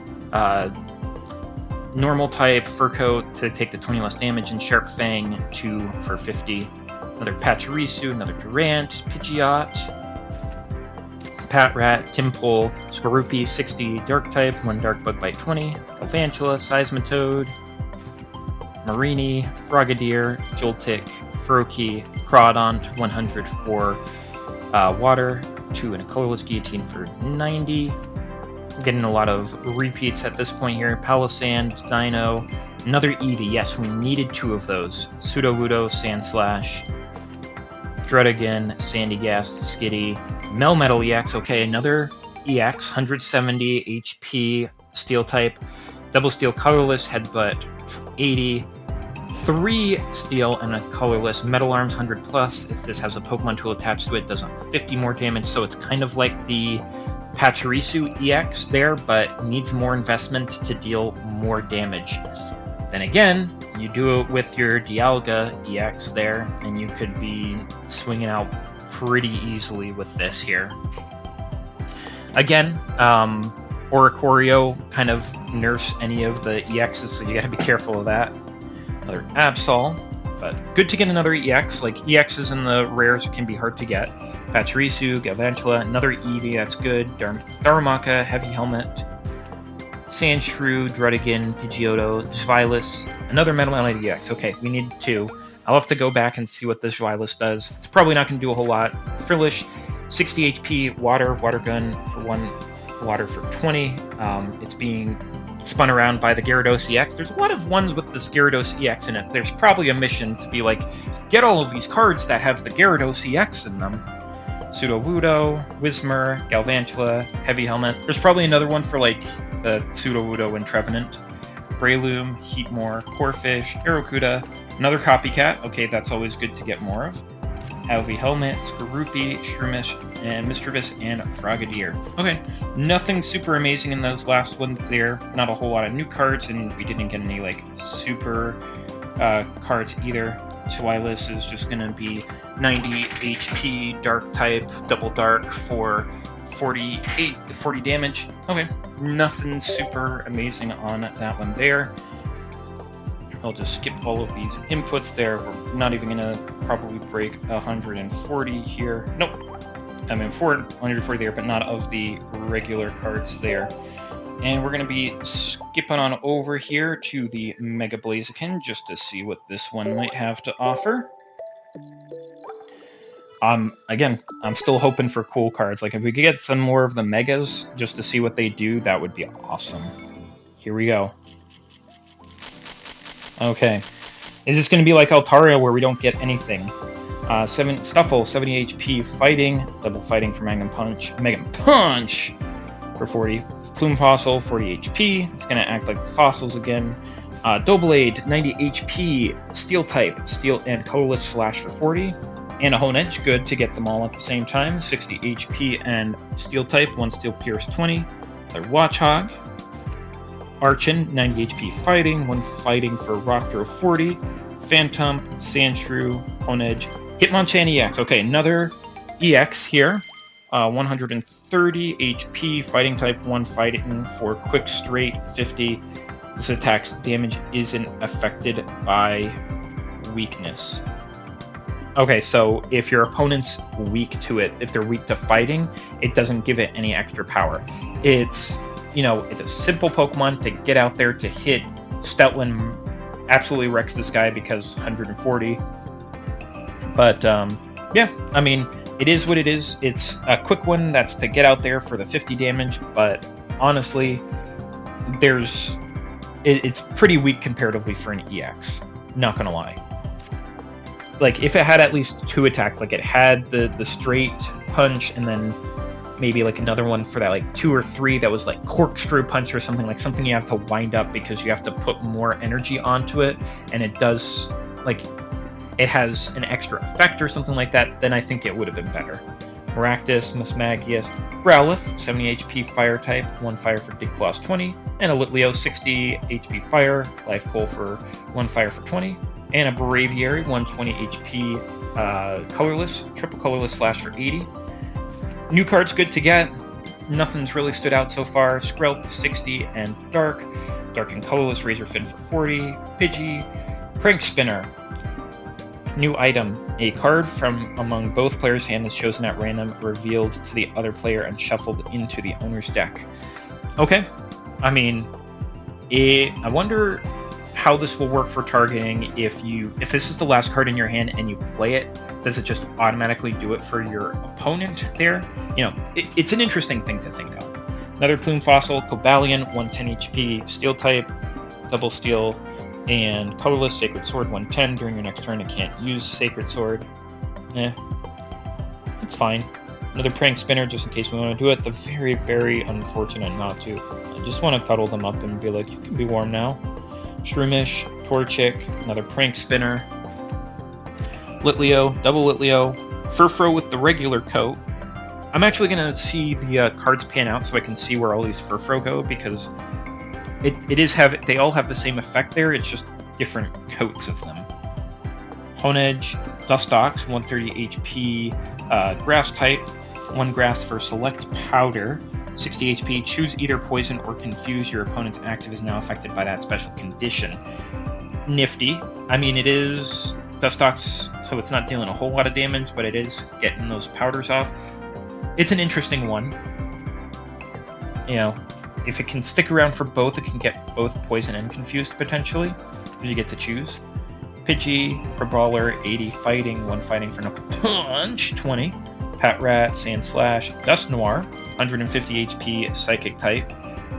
Normal type, Fur Coat to take the 20 less damage, and Sharp Fang 2 for 50. Another Pachirisu, another Durant, Pidgeot, Patrat, Timpole, Skorupi 60 Dark type, 1 Dark Bug Bite 20, Galvantula, Seismitoad, Marini, Frogadier, Joltik, Froakie, Crawdont 100 for Water, 2 and a Colorless Guillotine for 90. Getting a lot of repeats at this point here. Palisand, Dino, another Eevee. Yes, we needed 2 of those. Sudowoodo, Sandslash, Druddigon, Sandygast, Skitty, Melmetal EX. Okay, another EX, 170 HP, Steel type, Double Steel Colorless, Headbutt 80, 3 Steel and a Colorless, Metal Arms 100 plus. If this has a Pokemon tool attached to it, does 50 more damage. So it's kind of like the Pachirisu EX there, but needs more investment to deal more damage. Then again, you do it with your Dialga EX there, and you could be swinging out pretty easily with this here. Again, Oricorio kind of nerfs any of the EXs, so you gotta be careful of that. Another Absol, but good to get another EX. Like, EXs in the rares can be hard to get. Pachirisu, Galvantula, another Eevee, that's good. Darumaka, Heavy Helmet, Sandshrew, Druddigon, Pidgeotto, Zweilous, another Metal Mallet EX. Okay, we need 2. I'll have to go back and see what this Zweilous does. It's probably not going to do a whole lot. Frillish, 60 HP, Water Gun for 1, Water for 20. It's being spun around by the Gyarados EX. There's a lot of ones with this Gyarados EX in it. There's probably a mission to be like, get all of these cards that have the Gyarados EX in them. Sudowoodo, Whismur, Galvantula, Heavy Helmet. There's probably another one for like the Sudowoodo and Trevenant. Breloom, Heatmore, Corphish, Arrokuda, another Copycat. Okay, that's always good to get more of. Heavy Helmet, Skorupi, Shroomish, and Mischievous, and Frogadier. Okay, nothing super amazing in those last ones there. Not a whole lot of new cards, and we didn't get any like super cards either. Twilis is just going to be 90 HP, Dark type, Double Dark for 40 damage. Okay, nothing super amazing on that one there. I'll just skip all of these inputs there. We're not even going to probably break 140 here. Nope. I mean, 440 there, but not of the regular cards there. And we're going to be skipping on over here to the Mega Blaziken just to see what this one might have to offer. Again, I'm still hoping for cool cards. Like, if we could get some more of the Megas just to see what they do, that would be awesome. Here we go. Okay. Is this going to be like Altaria where we don't get anything? Stuffle, 70 HP, Fighting, Double Fighting for Magnum Punch for 40. Plume Fossil, 40 HP. It's going to act like the fossils again. Doublade, 90 HP, Steel type, Steel and Colorless Slash for 40. And a Honedge, good to get them all at the same time. 60 HP and Steel type, 1 Steel Pierce, 20. Another Watchog. Archon, 90 HP Fighting, 1 Fighting for Rock Throw, 40. Phantom, Sandshrew, Honedge, Hitmonchan EX. Okay, another EX here. 130 HP, Fighting type, 1 Fighting for Quick Straight, 50. This attack's damage isn't affected by weakness. Okay, so if your opponent's weak to it, if they're weak to fighting, it doesn't give it any extra power. It's, you know, it's a simple Pokemon to get out there to hit. Stoutland absolutely wrecks this guy because 140. But, yeah, I mean, it is what it is. It's a quick one that's to get out there for the 50 damage, but honestly, it's pretty weak comparatively for an EX. Not gonna lie. Like, if it had at least 2 attacks, like it had the straight punch and then maybe like another one for that, like 2 or 3 that was like corkscrew punch or something, like something you have to wind up because you have to put more energy onto it, and it does, like, it has an extra effect or something like that, then I think it would have been better. Maractus, Mismagius, Growlithe, 70 HP Fire type, 1 Fire for Dig Claws, 20, and a Litleo, 60 HP Fire, Life Coal for 1 Fire for 20, and a Braviary, 120 HP Colorless, Triple Colorless Slash for 80. New cards good to get. Nothing's really stood out so far. Skrelp, 60, and Dark and Colorless, Razorfin for 40, Pidgey, Prank Spinner. New item. A card from among both players' hand is chosen at random, revealed to the other player, and shuffled into the owner's deck. Okay. I mean, I wonder how this will work for targeting. If this is the last card in your hand and you play it, does it just automatically do it for your opponent there? You know, it's an interesting thing to think of. Another Plume Fossil, Cobalion, 110 HP, Steel type, Double Steel, and Colorless, Sacred Sword, 110. During your next turn, it can't use Sacred Sword. It's fine. Another Prank Spinner, just in case we want to do it. The very, very unfortunate not to. I just want to cuddle them up and be like, you can be warm now. Shroomish, Torchic, another Prank Spinner. Litleo, double Litleo. Furfrou with the regular coat. I'm actually going to see the cards pan out so I can see where all these Furfrou go, because they all have the same effect there, it's just different coats of them. Honedge, Dustox, 130 HP, Grass type, 1 Grass for Select Powder, 60 HP, choose either Poison or Confuse. Your opponent's active is now affected by that special condition. Nifty. I mean, it is Dustox, so it's not dealing a whole lot of damage, but it is getting those powders off. It's an interesting one. You know, if it can stick around for both, it can get both Poison and Confused, potentially, because you get to choose. Pidgey, Brawler, 80 Fighting, 1 Fighting for Knuckle Punch, 20. Patrat, Sandslash, Dusknoir, 150 HP, Psychic type.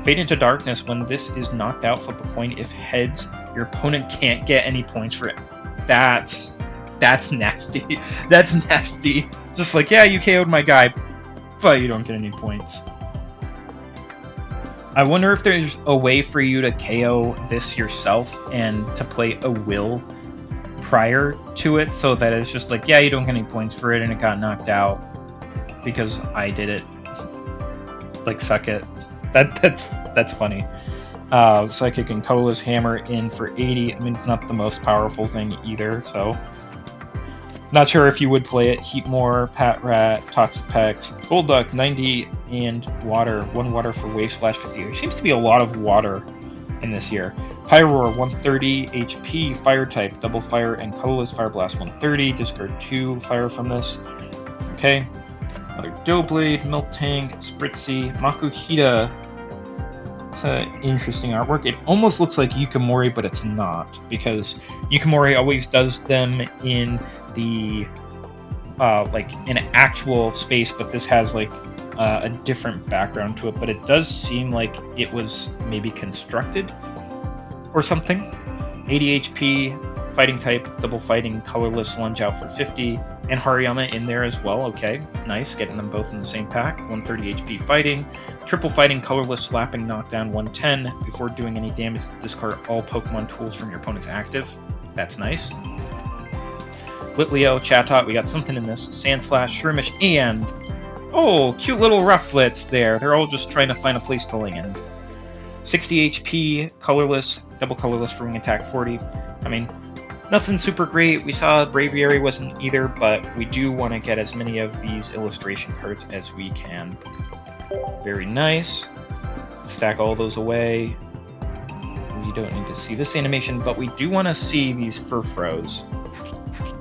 Fade into Darkness. When this is knocked out, flip a coin. If heads, your opponent can't get any points for it. That's That's nasty. That's nasty. Just like, yeah, you KO'd my guy, but you don't get any points. I wonder if there's a way for you to KO this yourself and to play a will prior to it, so that it's just like, yeah, you don't get any points for it, and it got knocked out because I did it. Like, suck it. That's funny. Psychic and Colorless Hammer in for 80. I mean, it's not the most powerful thing either, so not sure if you would play it. Heatmore, Pat Rat, Toxapex, Golduck, 90, and Water. 1 water for Wave Splash 50. There seems to be a lot of water in this year. Pyroar, 130 HP, Fire type, Double Fire and Colorless Fire Blast, 130. Discard 2 Fire from this. Okay. Another Doughblade, Miltank, Spritzy, Makuhita. It's an interesting artwork. It almost looks like Yukimori, but it's not, because Yukimori always does them in the like in actual space, but this has like a different background to it. But it does seem like it was maybe constructed or something. 80 HP, Fighting type, Double Fighting, Colorless, Lunge out for 50, and Hariyama in there as well. Okay, nice, getting them both in the same pack. 130 HP Fighting, Triple Fighting, Colorless, Slapping, Knockdown, 110. Before doing any damage, discard all Pokemon tools from your opponent's active. That's nice. Litleo, Chatot, we got something in this. Sandslash, Shroomish, and... oh, cute little Rufflets there. They're all just trying to find a place to land. 60 HP, Colorless, Double Colorless for Wing Attack, 40. I mean, nothing super great. We saw Braviary wasn't either, but we do want to get as many of these illustration cards as we can. Very nice. Stack all those away. We don't need to see this animation, but we do want to see these Furfros.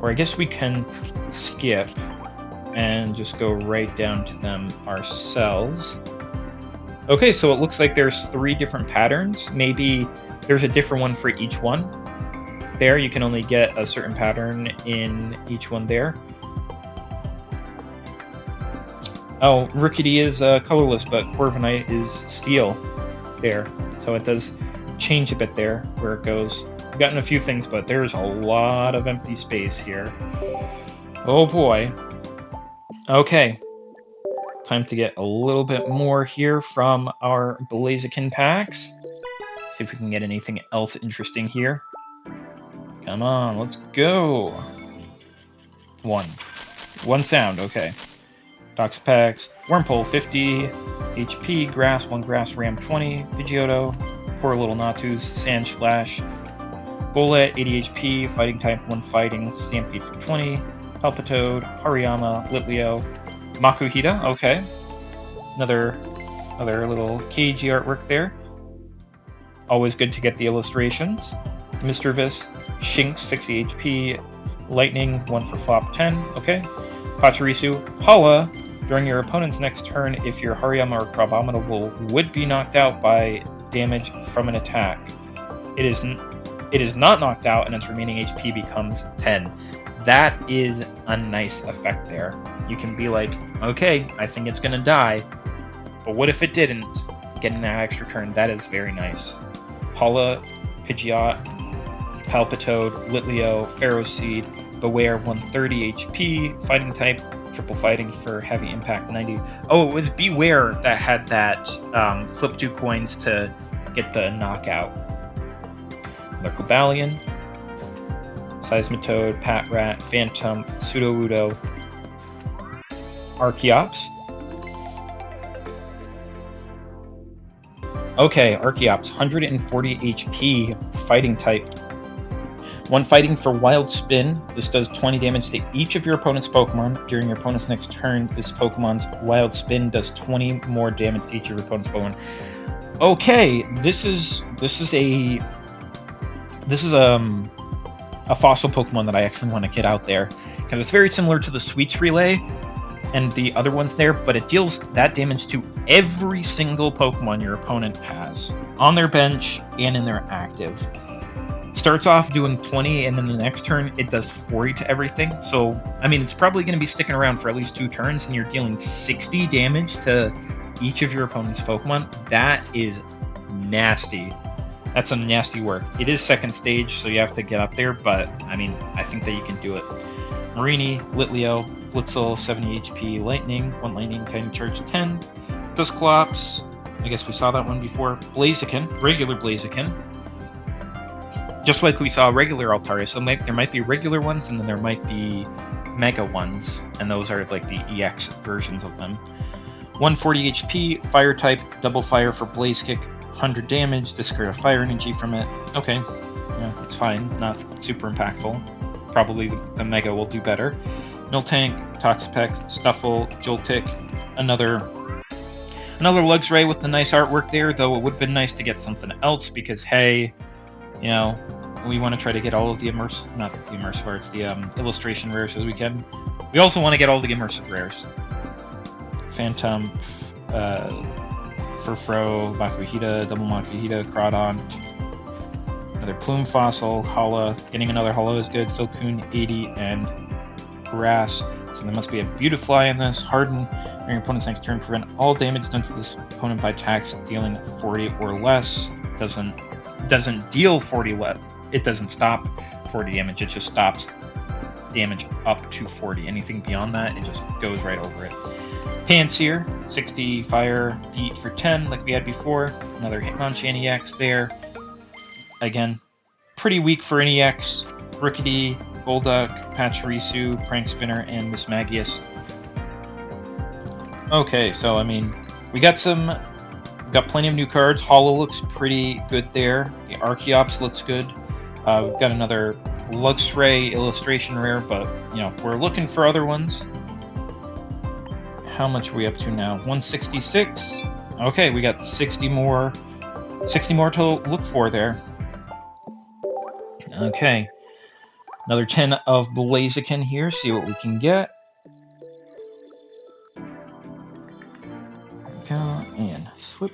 Or I guess we can skip and just go right down to them ourselves. Okay, so it looks like there's 3 different patterns. Maybe there's a different one for each one. There, you can only get a certain pattern in each one there. Oh, Rookidee is colorless, but Corviknight is steel there. So it does change a bit there where it goes. I've gotten a few things, but there's a lot of empty space here. Oh boy. Okay. Time to get a little bit more here from our Blaziken packs. See if we can get anything else interesting here. Come on, let's go. 1 sound, okay. Toxapex, Wurmple, 50 HP, Grass, 1 Grass, Ram, 20, Pidgeotto, poor little Natus, Sandslash, Golett, 80 HP, Fighting type, 1 Fighting, Stampede for 20, Palpitoad, Hariyama, Litleo, Makuhita, okay. Another little KG artwork there. Always good to get the illustrations. Mischievous, Shinx, 60 HP, Lightning, 1 for flop, 10, okay. Pachirisu, Hala, during your opponent's next turn, if your Hariyama or Crabominable would be knocked out by damage from an attack, it is not knocked out and its remaining HP becomes 10. That is a nice effect there. You can be like, okay, I think it's gonna die, but what if it didn't? Getting that extra turn, that is very nice. Hala, Pidgeot, Palpitoad, Litleo, Ferroseed, Beware, 130 HP, Fighting type, Triple Fighting for Heavy Impact, 90. Oh, it was Beware that had that flip 2 coins to get the knockout. Another Cobalion, Seismitoad, Patrat, Phantom, Sudowoodo, Archeops. Okay, Archeops, 140 HP, Fighting type. 1 Fighting for Wild Spin. This does 20 damage to each of your opponent's Pokemon. During your opponent's next turn, this Pokemon's Wild Spin does 20 more damage to each of your opponent's Pokemon. Okay, this is a fossil Pokemon that I actually want to get out there, because it's very similar to the Sweets Relay and the other ones there, but it deals that damage to every single Pokemon your opponent has on their bench and in their active. Starts off doing 20, and then the next turn it does 40 to everything. So, I mean, it's probably going to be sticking around for at least 2 turns, and you're dealing 60 damage to each of your opponent's Pokemon. That is nasty. That's a nasty work. It is second stage, so you have to get up there, but, I mean, I think that you can do it. Marini, Litleo, Blitzel, 70 HP, Lightning, 1 Lightning, Kiting Charge 10, Dusclops, I guess we saw that one before, Blaziken, regular Blaziken, just like we saw regular Altaria, so there might be regular ones, and then there might be Mega ones, and those are like the EX versions of them. 140 HP, Fire type, double fire for Blaze Kick, 100 damage, discard a fire energy from it. Okay, yeah, it's fine, not super impactful. Probably the Mega will do better. Miltank, Toxapex, Stuffle, Joltik, another Luxray with the nice artwork there, though it would have been nice to get something else because, hey, you know, we want to try to get all of the illustration rares as we can. We also want to get all the immersive rares. Phantom, Furfro, Makuhita, Double Makuhita, Crawdon, another Plume Fossil, Hala. Getting another Hala is good. Silcoon, 80, and Grass. So there must be a Beautifly in this. Harden, during your opponent's next turn, prevent all damage done to this opponent by attacks dealing 40 or less. Doesn't deal 40 less. It doesn't stop 40 damage. It just stops damage up to 40. Anything beyond that, it just goes right over it. Panseer, 60 fire, beat for 10 like we had before. Another Hitmonchan EX there. Again, pretty weak for an EX. Rookity, Golduck, Pachirisu, Prank Spinner, and Mismagius. Okay, so I mean, we got plenty of new cards. Holo looks pretty good there. The Archeops looks good. We've got another Luxray illustration rare, but you know, we're looking for other ones. How much are we up to now? 166. Okay, we got 60 more to look for there. Okay. Another 10 of Blaziken here, see what we can get. Go and swoop.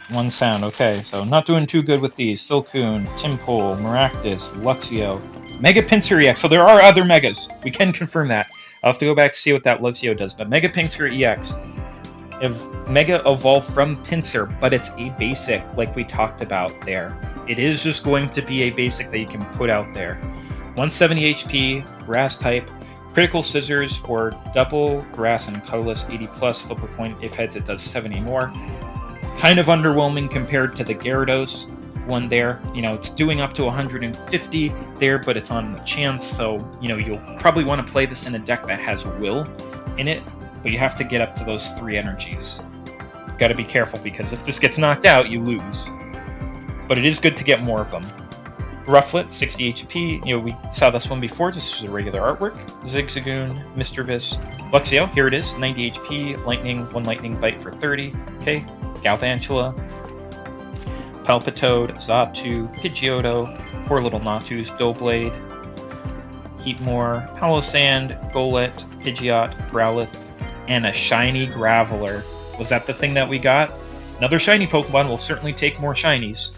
One sound, okay, so not doing too good with these. Silcoon, Tympole, Maractus, Luxio, Mega Pinsir EX. So there are other Megas. We can confirm that. I'll have to go back to see what that Luxio does. But Mega Pinsir EX. If Mega evolved from Pinsir, but it's a basic, like we talked about there. It is just going to be a basic that you can put out there. 170 HP, Grass type, Critical Scissors for double Grass and Colorless, 80 plus, flip a coin, if heads it does 70 more. Kind of underwhelming compared to the Gyarados one there. You know, it's doing up to 150 there, but it's on the chance, so, you know, you'll probably want to play this in a deck that has Will in it, but you have to get up to those 3 energies. Got to be careful, because if this gets knocked out, you lose. But it is good to get more of them. Rufflet, 60 HP. You know, we saw this one before. This is a regular artwork. Zigzagoon, Mischievous, Luxio. Here it is, 90 HP. Lightning, 1 Lightning Bite for 30. Okay. Galvantula, Palpitoad, Xatu, Pidgeotto, poor little Natus, Doublade, Heatmore, Palossand, Golett, Pidgeot, Growlithe, and a shiny Graveler. Was that the thing that we got? Another shiny Pokemon will certainly take more shinies.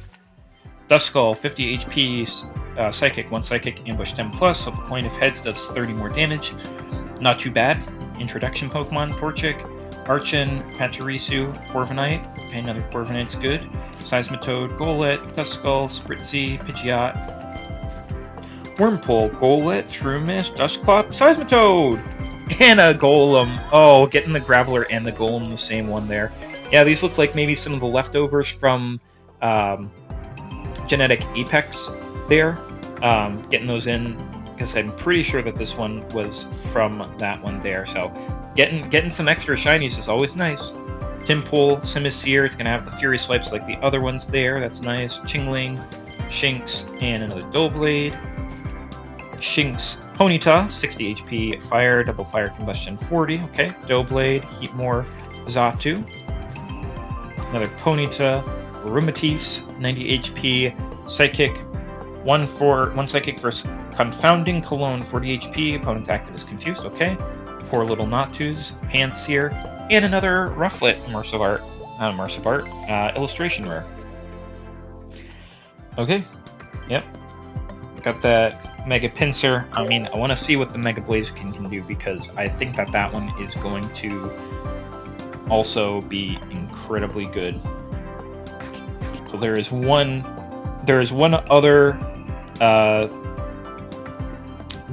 Duskull, 50 HP, Psychic, 1 Psychic, Ambush 10 plus, flip a coin if heads does 30 more damage. Not too bad. Introduction Pokemon, Torchic, Archon, Pachirisu, Corviknight. Okay, another Corviknight's good. Seismitoad, Golett, Duskull, Spritzy, Pidgeot, Wurmple, Golett, Shroomish, Dusclops, Seismitoad! And a Golem. Oh, getting the Graveler and the Golem, the same one there. Yeah, these look like maybe some of the leftovers from Genetic Apex there. Getting those in, because I'm pretty sure that this one was from that one there. So getting some extra shinies is always nice. Tympole, Simisear, it's going to have the Fury Swipes like the other ones there. That's nice. Chingling, Shinx, and another Doublade. Shinx, Ponyta, 60 HP, Fire, Double Fire Combustion, 40. Okay, Doublade, Heatmore, Xatu. Another Ponyta, Rumatis, 90 HP, Psychic, 1 Psychic for Confounding Cologne, 40 HP, opponent's active is confused, okay. Poor little Natus, Panseer, and another Rufflet illustration rare. Okay, yep. Got that Mega Pinsir. I mean, I want to see what the Mega Blaziken can do, because I think that one is going to also be incredibly good. So there is one other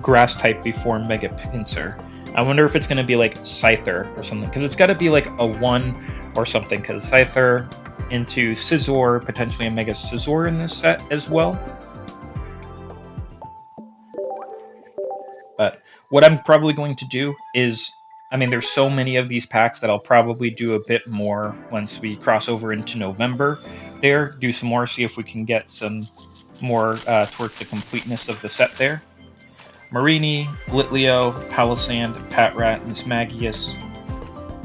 grass type before Mega Pinsir. I wonder if it's going to be like Scyther or something, because it's got to be like a 1 or something, because Scyther into Scizor, potentially a Mega Scizor in this set as well. But what I'm probably going to do is, I mean, there's so many of these packs that I'll probably do a bit more once we cross over into November there, do some more, see if we can get some more towards the completeness of the set there. Marini, Litleo, Palisand, Patrat, Mismagius,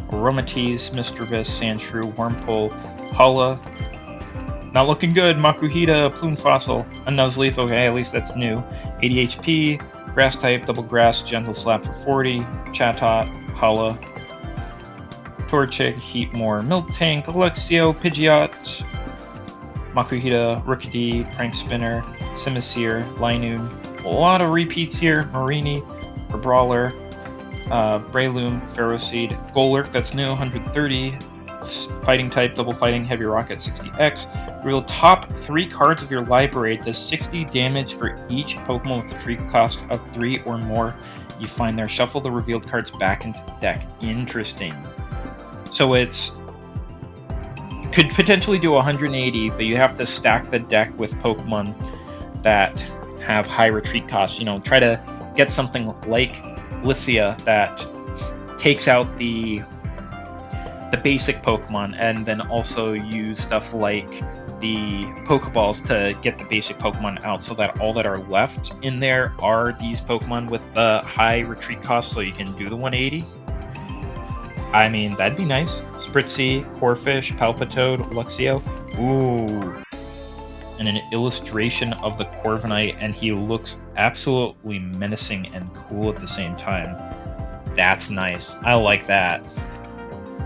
Aromatisse, Misdreavus, Sandshrew, Wurmple, Hala. Not looking good. Makuhita, Plume Fossil, a Nuzleaf. Okay, at least that's new. 80 HP, Grass type, Double Grass, Gentle Slap for 40, Chatot, Hala, Torchic, Heatmore, Miltank, Alexio, Pidgeot, Makuhita, Rookidee, Prank Spinner, Simisear, Linoon. A lot of repeats here. Marini, Brawler, Breloom, Ferroseed, Golurk, that's new, 130. Fighting type, Double Fighting, Heavy Rocket, 60x. Reveal top 3 cards of your library. It does 60 damage for each Pokemon with a tree cost of 3 or more. You find there. Shuffle the revealed cards back into the deck. Interesting. So it's could potentially do 180, but you have to stack the deck with Pokemon that have high retreat costs. You know, try to get something like Lithia that takes out the basic Pokemon, and then also use stuff like the Pokeballs to get the basic Pokemon out, so that all that are left in there are these Pokemon with the high retreat cost, so you can do the 180. I mean, that'd be nice. Spritzee, Corphish, Palpitoad, Luxio. Ooh. And an illustration of the Corviknight, and he looks absolutely menacing and cool at the same time. That's nice. I like that.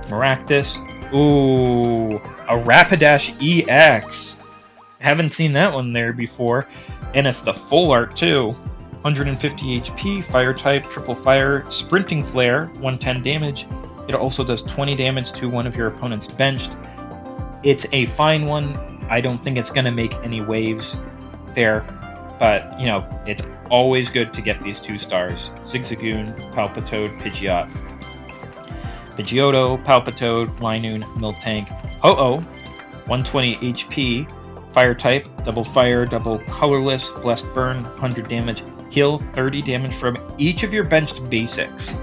Maractus. Ooh, a Rapidash EX. Haven't seen that one there before. And it's the full art too. 150 HP, Fire type, Triple Fire, Sprinting Flare, 110 damage. It also does 20 damage to one of your opponent's benched. It's a fine one. I don't think it's going to make any waves there. But, you know, it's always good to get these 2 stars. Zigzagoon, Palpitoad, Pidgeot. Pidgeotto, Palpitoad, Linoon, Miltank, Ho-Oh, 120 HP, Fire type, Double Fire, Double Colorless, Blessed Burn, 100 damage, heal 30 damage from each of your benched basics.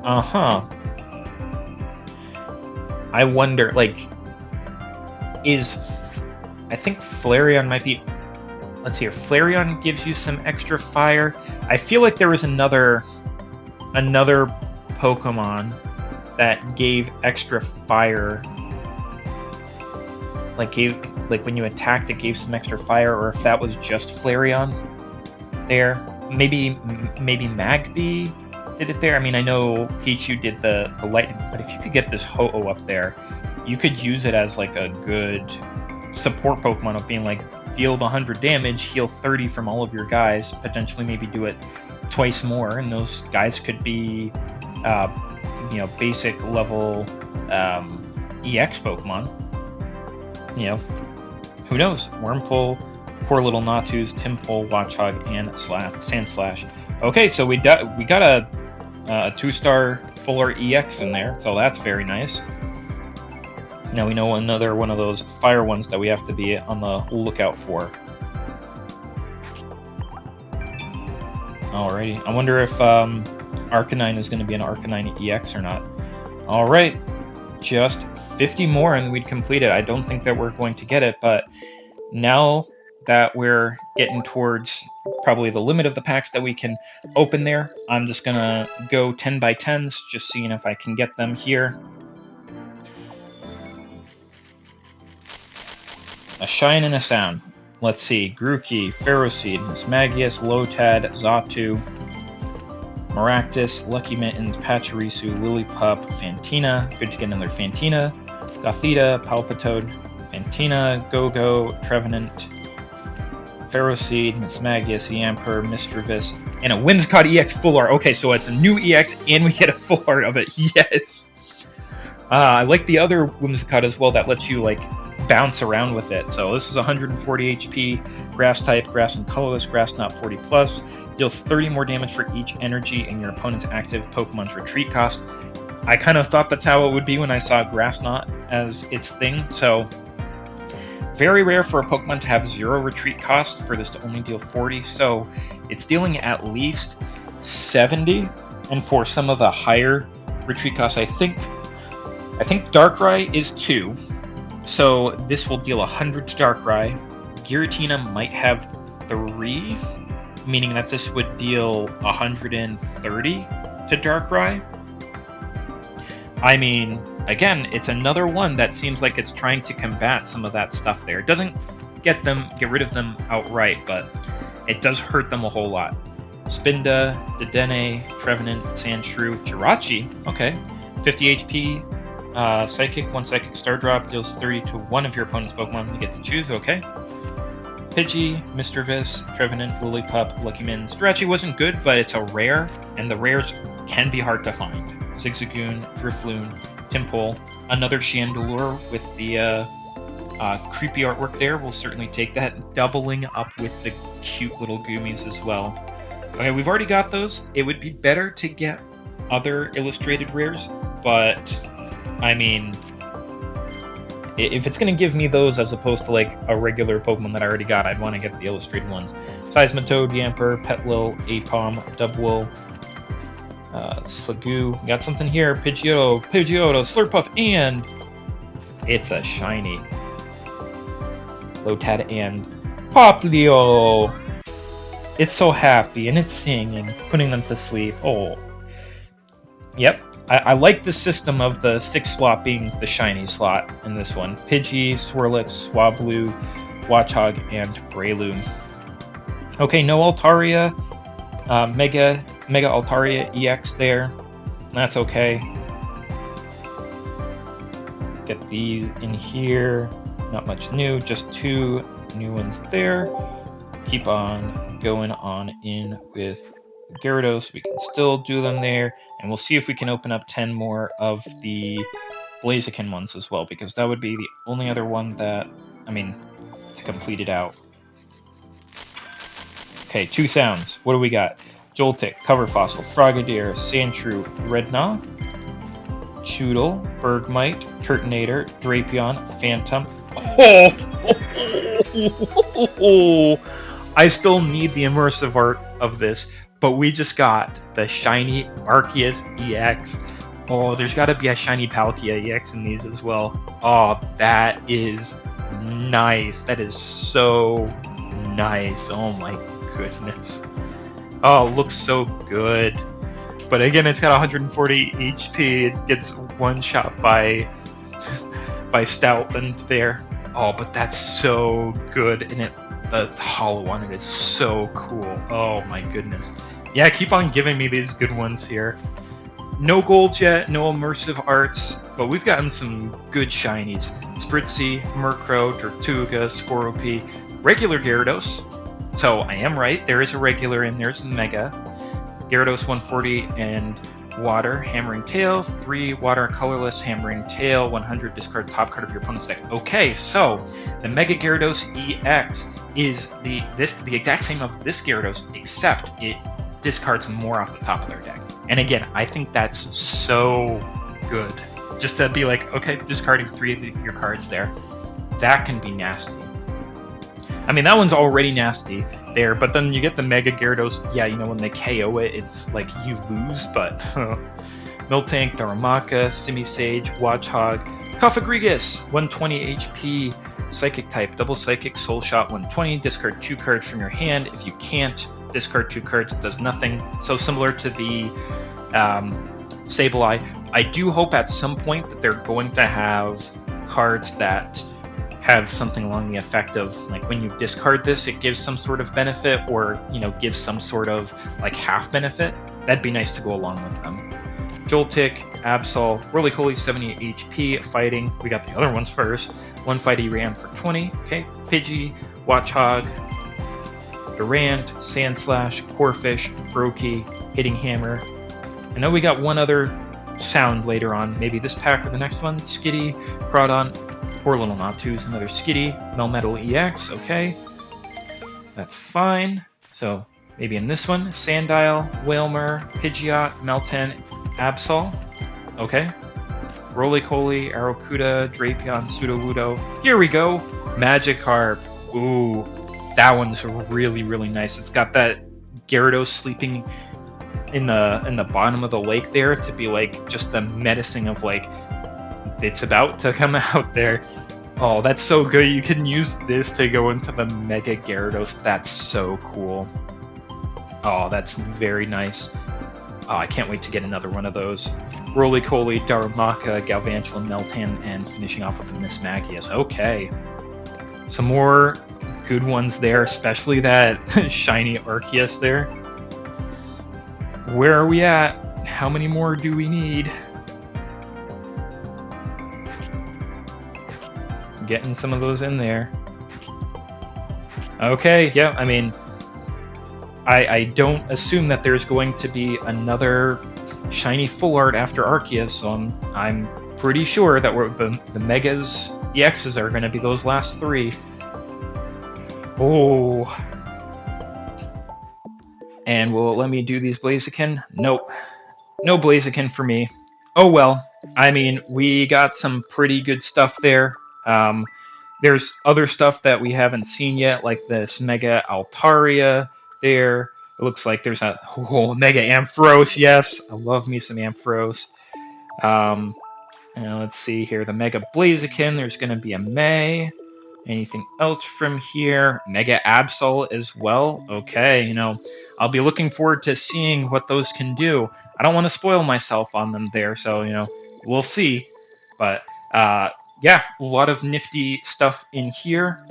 Uh-huh. I wonder, like, I think Flareon might be... Let's see here. Flareon gives you some extra fire. I feel like there was another Pokemon that gave extra fire, like when you attacked it gave some extra fire, or if that was just Flareon there. Maybe Magby did it there. I mean, I know Pichu did the lightning, but if you could get this Ho-Oh up there, you could use it as like a good support Pokemon of being like, deal the 100 damage, heal 30 from all of your guys, potentially maybe do it twice more, and those guys could be you know, basic level EX Pokemon. You know, who knows? Wurmple, poor little Natus, Timpole, Watchog, and Sandslash. Okay, so we got a 2-star full art EX in there, so that's very nice. Now we know another one of those fire ones that we have to be on the lookout for. Alrighty, I wonder if Arcanine is going to be an Arcanine EX or not. Alright, just 50 more and we'd complete it. I don't think that we're going to get it, but now that we're getting towards probably the limit of the packs that we can open there, I'm just going to go 10 by 10s, just seeing if I can get them here. A shine and a sound. Let's see. Grookey, Ferroseed, Mismagius, Lotad, Xatu, Maractus, Lucky Mittens, Pachirisu, Lillipup, Fantina. Good to get another Fantina. Gothita, Palpitoad, Fantina, Go-Go, Trevenant, Ferroseed, Mismagius, Yamper, Misdreavus, and a Whimsicott EX full art. Okay, so it's a new EX and we get a full art of it. Yes! I like the other Whimsicott as well that lets you, like, bounce around with it. So this is 140 HP, grass type, grass and colorless, grass not 40 plus. Deal 30 more damage for each energy in your opponent's active Pokemon's retreat cost. I kind of thought that's how it would be when I saw grass knot as its thing. So very rare for a Pokemon to have 0 retreat cost for this to only deal 40. So it's dealing at least 70. And for some of the higher retreat costs, I think Darkrai is 2. So this will deal 100 to Darkrai. Giratina might have 3, meaning that this would deal 130 to Darkrai. I mean, again, it's another one that seems like it's trying to combat some of that stuff there. It doesn't get rid of them outright, but it does hurt them a whole lot. Spinda, Dedenne, Trevenant, Sandshrew, Jirachi, okay. 50 HP, Psychic, 1 Psychic Star Drop, deals 30 to one of your opponent's Pokemon. You get to choose, okay. Pidgey, Mr. Vis, Trevenant, Lillipup, Lucky Min. Jirachi wasn't good, but it's a rare, and the rares can be hard to find. Zigzagoon, Drifloon, Tympole, another Chandelure with the creepy artwork there. We'll certainly take that, doubling up with the cute little Goomies as well. Okay, we've already got those. It would be better to get other illustrated rares, but I mean, if it's going to give me those as opposed to like a regular Pokemon that I already got, I'd want to get the illustrated ones. Seismitoad, Yamper, Petlil, Apom, Dubwool, Slagoo. Got something here. Pidgeotto, Slurpuff, and it's a shiny. Lotad and Poplio. It's so happy, and it's singing, putting them to sleep. Oh. Yep. I like the system of the 6 slot being the shiny slot in this one. Pidgey, Swirlix, Swablu, Watchog, and Breloom. Okay, no Altaria. Mega Altaria EX there. That's okay. Get these in here. Not much new, just 2 new ones there. Keep on going on in with Gyarados. We can still do them there, and we'll see if we can open up 10 more of the Blaziken ones as well, because that would be the only other one that, I mean, to complete it out. Okay, 2 sounds. What do we got? Joltik, Cover Fossil, Frogadier, Sandshrew, Redknaw, Choodle, Bergmite, Turtonator, Drapion, Phantom. Oh! I still need the immersive art of this, but we just got the shiny Arceus EX. Oh, there's got to be a shiny Palkia EX in these as well. Oh, that is nice. That is so nice. Oh my goodness. Oh, it looks so good. But again, it's got 140 HP. It gets one shot by Stoutland there. Oh, but that's so good. And the hollow one, it is so cool. Oh my goodness. Yeah, keep on giving me these good ones here. No gold yet, no immersive arts, but we've gotten some good shinies. Spritzy, Murkrow, Tortuga, Skorupi, regular Gyarados. So I am right, there is a regular and there's a Mega. Gyarados 140 and Water, Hammering Tail, 3 Water, Colorless, Hammering Tail, 100, discard top card of your opponent's deck. Okay, so the Mega Gyarados EX is the exact same of this Gyarados, except it discards more off the top of their deck. And again, I think that's so good. Just to be like, okay, discarding 3 of your cards there, that can be nasty. I mean, that one's already nasty there, but then you get the Mega Gyarados. Yeah, you know, when they KO it, it's like you lose, but Miltank, Darumaka, Simisage, Watchog, Cofagrigus, 120 HP, Psychic type, double Psychic, Soul Shot, 120, discard 2 cards from your hand. If you can't discard 2 cards, it does nothing. So similar to the Sableye, I do hope at some point that they're going to have cards that have something along the effect of, like, when you discard this, it gives some sort of benefit, or, you know, gives some sort of, like, half benefit. That'd be nice to go along with them. Joltik, Absol, Roly-Poly, 70 HP, Fighting. We got the other ones first. 1 Fighty Ram for 20. Okay, Pidgey, Watchog, Durant, Sandslash, Corphish, Froakie, Hitting Hammer. I know we got one other sound later on. Maybe this pack or the next one. Skitty, Crawdon, Poor little Natu's another Skitty. Melmetal EX, okay. That's fine. So maybe in this one, Sandile, Whalmer, Pidgeot, Meltan, Absol. Okay. Roly-Poly, Arrokuda, Drapion, Sudowoodo. Here we go! Magikarp. Ooh, that one's really, really nice. It's got that Gyarados sleeping in the bottom of the lake there to be like just the menacing of like it's about to come out there. Oh, that's so good. You can use this to go into the Mega Gyarados. That's so cool. Oh, that's very nice. Oh, I can't wait to get another one of those. Roly-Poly, Darumaka, Galvantula, Meltan, and finishing off with a Miss Magius. Okay. Some more good ones there, especially that shiny Arceus there. Where are we at? How many more do we need? Getting some of those in there. Okay, yeah, I mean, I don't assume that there's going to be another shiny full art after Arceus, so I'm pretty sure that the Megas EXs are going to be those last three. Oh. And will it let me do these Blaziken? Nope. No Blaziken for me. Oh well. I mean, we got some pretty good stuff there. There's other stuff that we haven't seen yet, like this Mega Altaria there. It looks like there's a Mega Ampharos. Yes, I love me some Ampharos. And let's see here. The Mega Blaziken. There's going to be a May. Anything else from here? Mega Absol as well. Okay, you know, I'll be looking forward to seeing what those can do. I don't want to spoil myself on them there, so, you know, we'll see. But, yeah, a lot of nifty stuff in here.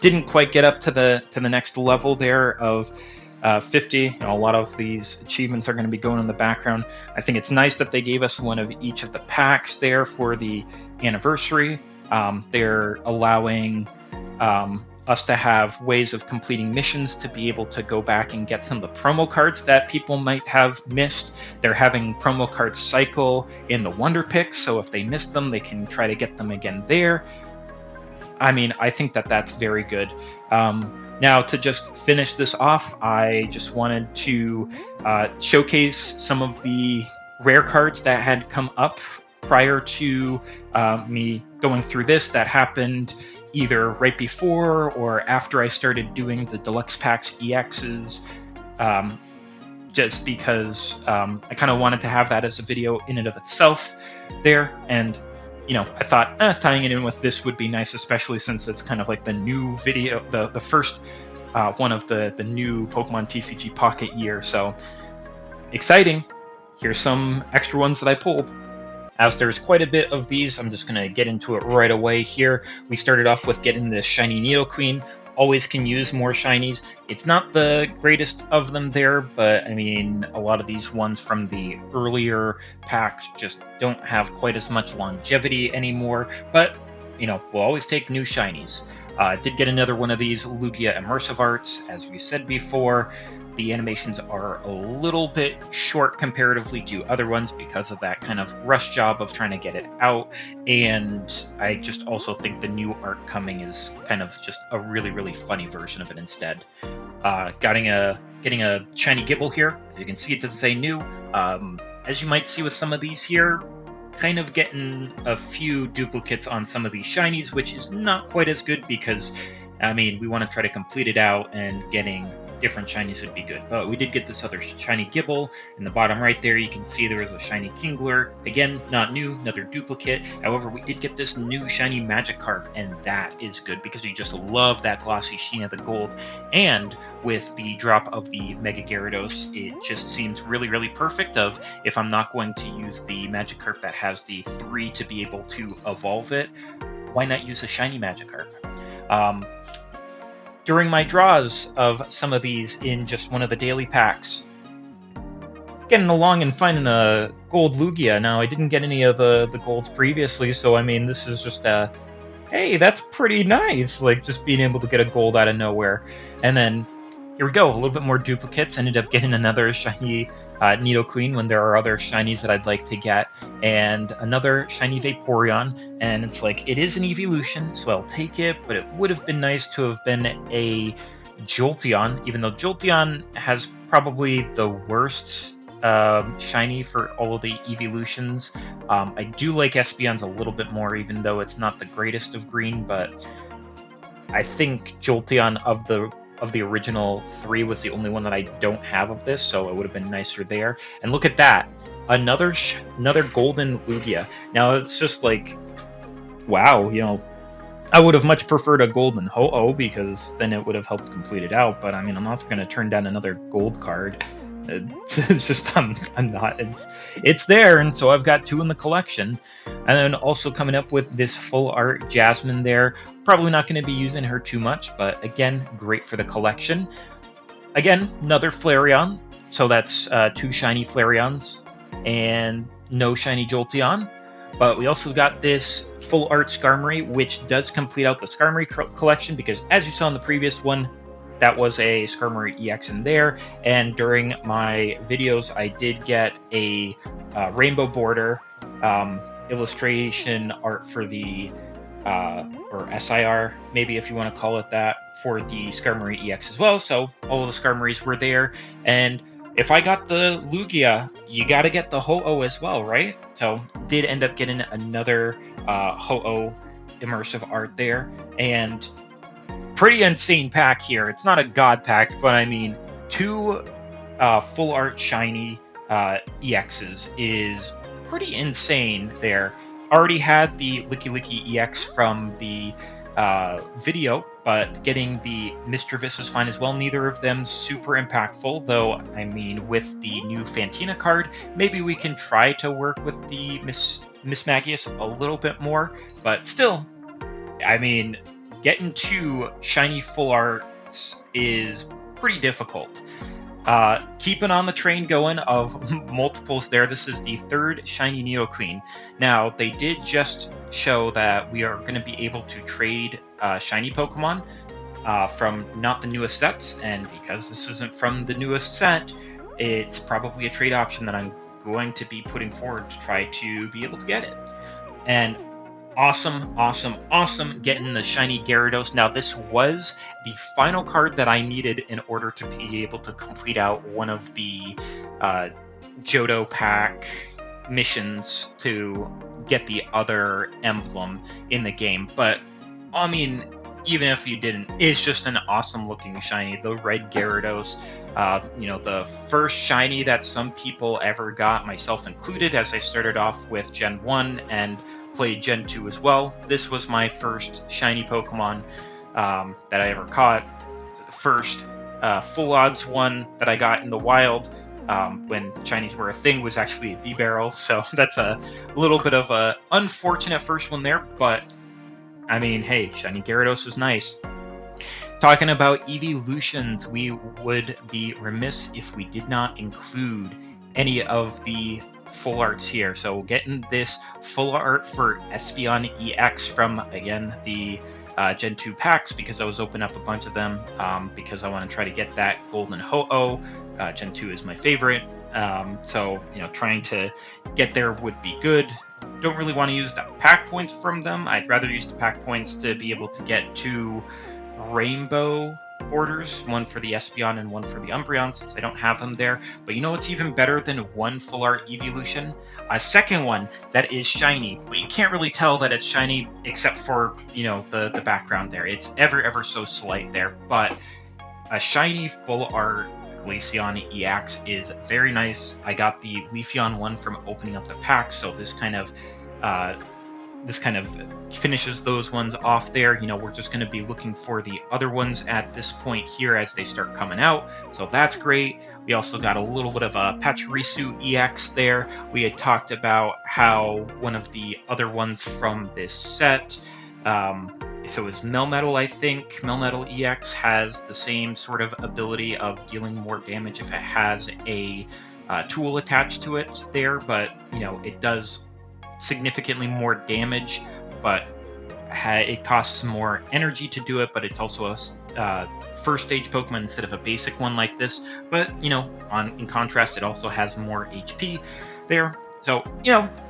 Didn't quite get up to the next level there of 50. You know, a lot of these achievements are going to be going in the background. I think it's nice that they gave us one of each of the packs there for the anniversary. They're allowing us to have ways of completing missions to be able to go back and get some of the promo cards that people might have missed. They're having promo cards cycle in the Wonder Picks, so if they missed them, they can try to get them again there. I mean, I think that that's very good. Now, to just finish this off, I just wanted to showcase some of the rare cards that had come up prior to me going through this that happened either right before or after I started doing the Deluxe Packs EXs, just because I kind of wanted to have that as a video in and of itself there. And, you know, I thought tying it in with this would be nice, especially since it's kind of like the new video, the first one of the new Pokemon TCG Pocket year. So, exciting. Here's some extra ones that I pulled. As there's quite a bit of these, I'm just going to get into it right away here. We started off with getting the shiny Nidoqueen. Always can use more shinies. It's not the greatest of them there, but I mean, a lot of these ones from the earlier packs just don't have quite as much longevity anymore. But, you know, we'll always take new shinies. Did get another one of these Lugia Immersive Arts, as we said before. The animations are a little bit short comparatively to other ones because of that kind of rush job of trying to get it out. And I just also think the new art coming is kind of just a really, really funny version of it instead. Getting a shiny Gibble here. As you can see, it doesn't say new. As you might see with some of these here, kind of getting a few duplicates on some of these shinies, which is not quite as good because, I mean, we want to try to complete it out, and getting different shinies would be good. But we did get this other shiny Gibble. In the bottom right there, you can see there was a shiny Kingler. Again, not new, another duplicate. However, we did get this new shiny Magikarp, and that is good because you just love that glossy sheen of the gold. And with the drop of the Mega Gyarados, it just seems really, really perfect of, if I'm not going to use the Magikarp that has the 3 to be able to evolve it, why not use a shiny Magikarp? During my draws of some of these in just one of the daily packs, getting along and finding a gold Lugia. Now, I didn't get any of the golds previously, so I mean, this is just a, hey, that's pretty nice, like just being able to get a gold out of nowhere. And then here we go, a little bit more duplicates. Ended up getting another shiny Nidoqueen when there are other shinies that I'd like to get, and another shiny Vaporeon. And it's like, it is an evolution, so I'll take it, but it would have been nice to have been a Jolteon, even though Jolteon has probably the worst shiny for all of the evolutions. I do like Espeon's a little bit more, even though it's not the greatest of green, but I think Jolteon of the original 3 was the only one that I don't have of this, so it would have been nicer there. And look at that, another golden Lugia. Now it's just like, wow, you know, I would have much preferred a golden Ho-Oh because then it would have helped complete it out. But I mean, I'm not going to turn down another gold card. It's just I'm not. It's there, and so I've got 2 in the collection. And then also coming up with this full art Jasmine there. Probably not going to be using her too much, but again, great for the collection. Again, another Flareon. So that's 2 shiny Flareons and no shiny Jolteon. But we also got this full art Skarmory, which does complete out the Skarmory collection, because as you saw in the previous one, that was a Skarmory EX in there. And during my videos, I did get a rainbow border illustration art for the, or SIR, maybe if you want to call it that, for the Skarmory EX as well. So all of the Skarmories were there. And if I got the Lugia, you got to get the Ho-Oh as well, right? So did end up getting another Ho-Oh immersive art there. And pretty insane pack here. It's not a god pack, but I mean, 2 full art shiny EXs is pretty insane there. Already had the Licky Licky EX from the video, but getting the Mischievous is fine as well. Neither of them super impactful, though. I mean, with the new Fantina card, maybe we can try to work with the Miss Magius a little bit more, but still, I mean, getting 2 shiny full arts is pretty difficult. Keeping on the train going of multiples there. This is the 3rd shiny Nidoqueen. Now, they did just show that we are going to be able to trade shiny Pokemon from not the newest sets, and because this isn't from the newest set, it's probably a trade option that I'm going to be putting forward to try to be able to get it. And awesome getting the shiny Gyarados. Now, this was the final card that I needed in order to be able to complete out one of the Johto pack missions to get the other emblem in the game. But I mean, even if you didn't, it's just an awesome looking shiny, the red Gyarados. You know, the first shiny that some people ever got, myself included, as I started off with Gen 1 and played Gen 2 as well. This was my first shiny Pokemon that I ever caught. The first full odds one that I got in the wild when shinies were a thing was actually a B-Barrel, so that's a little bit of a unfortunate first one there, but I mean, hey, shiny Gyarados is nice. Talking about evolutions, we would be remiss if we did not include any of the full arts here. So getting this full art for Espeon EX from, again, the Gen 2 packs, because I was opening up a bunch of them because I want to try to get that golden Ho-Oh. Gen 2 is my favorite. So, you know, trying to get there would be good. Don't really want to use the pack points from them. I'd rather use the pack points to be able to get 2 rainbow orders, one for the Espeon and one for the Umbreon, since I don't have them there. But you know what's even better than 1 full art evolution? A second one that is shiny, but you can't really tell that it's shiny except for, you know, the background there. It's ever so slight there, but a shiny full art Glaceon EX is very nice. I got the Leafeon one from opening up the pack, so this kind of finishes those ones off there. You know, we're just going to be looking for the other ones at this point here as they start coming out, so that's great. We also got a little bit of a Pachirisu EX there. We had talked about how one of the other ones from this set, if it was Melmetal, I think, Melmetal EX has the same sort of ability of dealing more damage if it has a tool attached to it there, but, you know, it does significantly more damage, but it costs more energy to do it, but it's also a first stage Pokemon instead of a basic one like this. But in contrast, it also has more HP there. So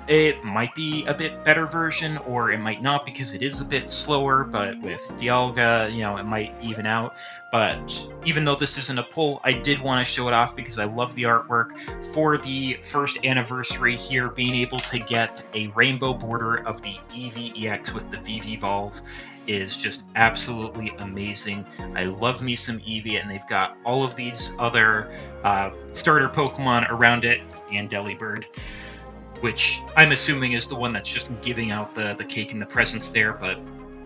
it might be a bit better version, or it might not because it is a bit slower. But with Dialga, it might even out. But even though this isn't a pull, I did want to show it off because I love the artwork. For the first anniversary here, being able to get a rainbow border of the Eevee EX with the Vivivolve is just absolutely amazing. I love me some Eevee, and they've got all of these other starter Pokemon around it, and Delibird, which I'm assuming is the one that's just giving out the cake and the presents there, but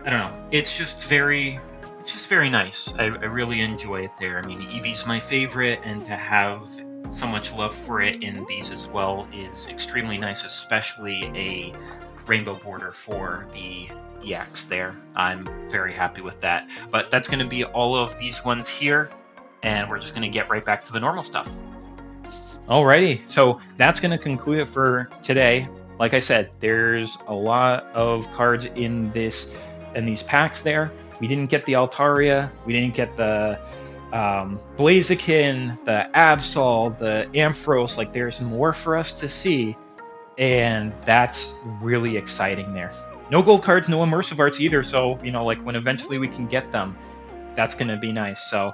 I don't know. It's just very nice. I really enjoy it there. I mean, Eevee's my favorite, and to have so much love for it in these as well is extremely nice, especially a rainbow border for the EX there. I'm very happy with that. But that's going to be all of these ones here, and we're just going to get right back to the normal stuff. Alrighty, so that's going to conclude it for today. Like I said, there's a lot of cards in these packs there. We didn't get the Altaria, we didn't get the Blaziken, the Absol, the Ampharos. Like, there's more for us to see, and that's really exciting there. No gold cards, no immersive arts either, so, like, when eventually we can get them, that's going to be nice. So,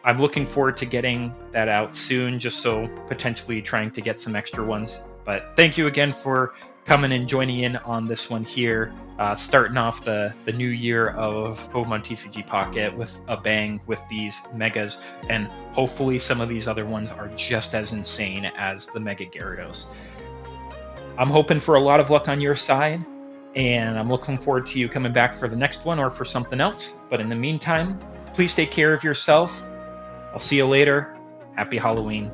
I'm looking forward to getting that out soon, just so potentially trying to get some extra ones. But thank you again for coming and joining in on this one here, starting off the new year of Pokemon TCG Pocket with a bang with these Megas, and hopefully some of these other ones are just as insane as the Mega Gyarados. I'm hoping for a lot of luck on your side, and I'm looking forward to you coming back for the next one or for something else. But in the meantime, please take care of yourself. I'll see you later. Happy Halloween.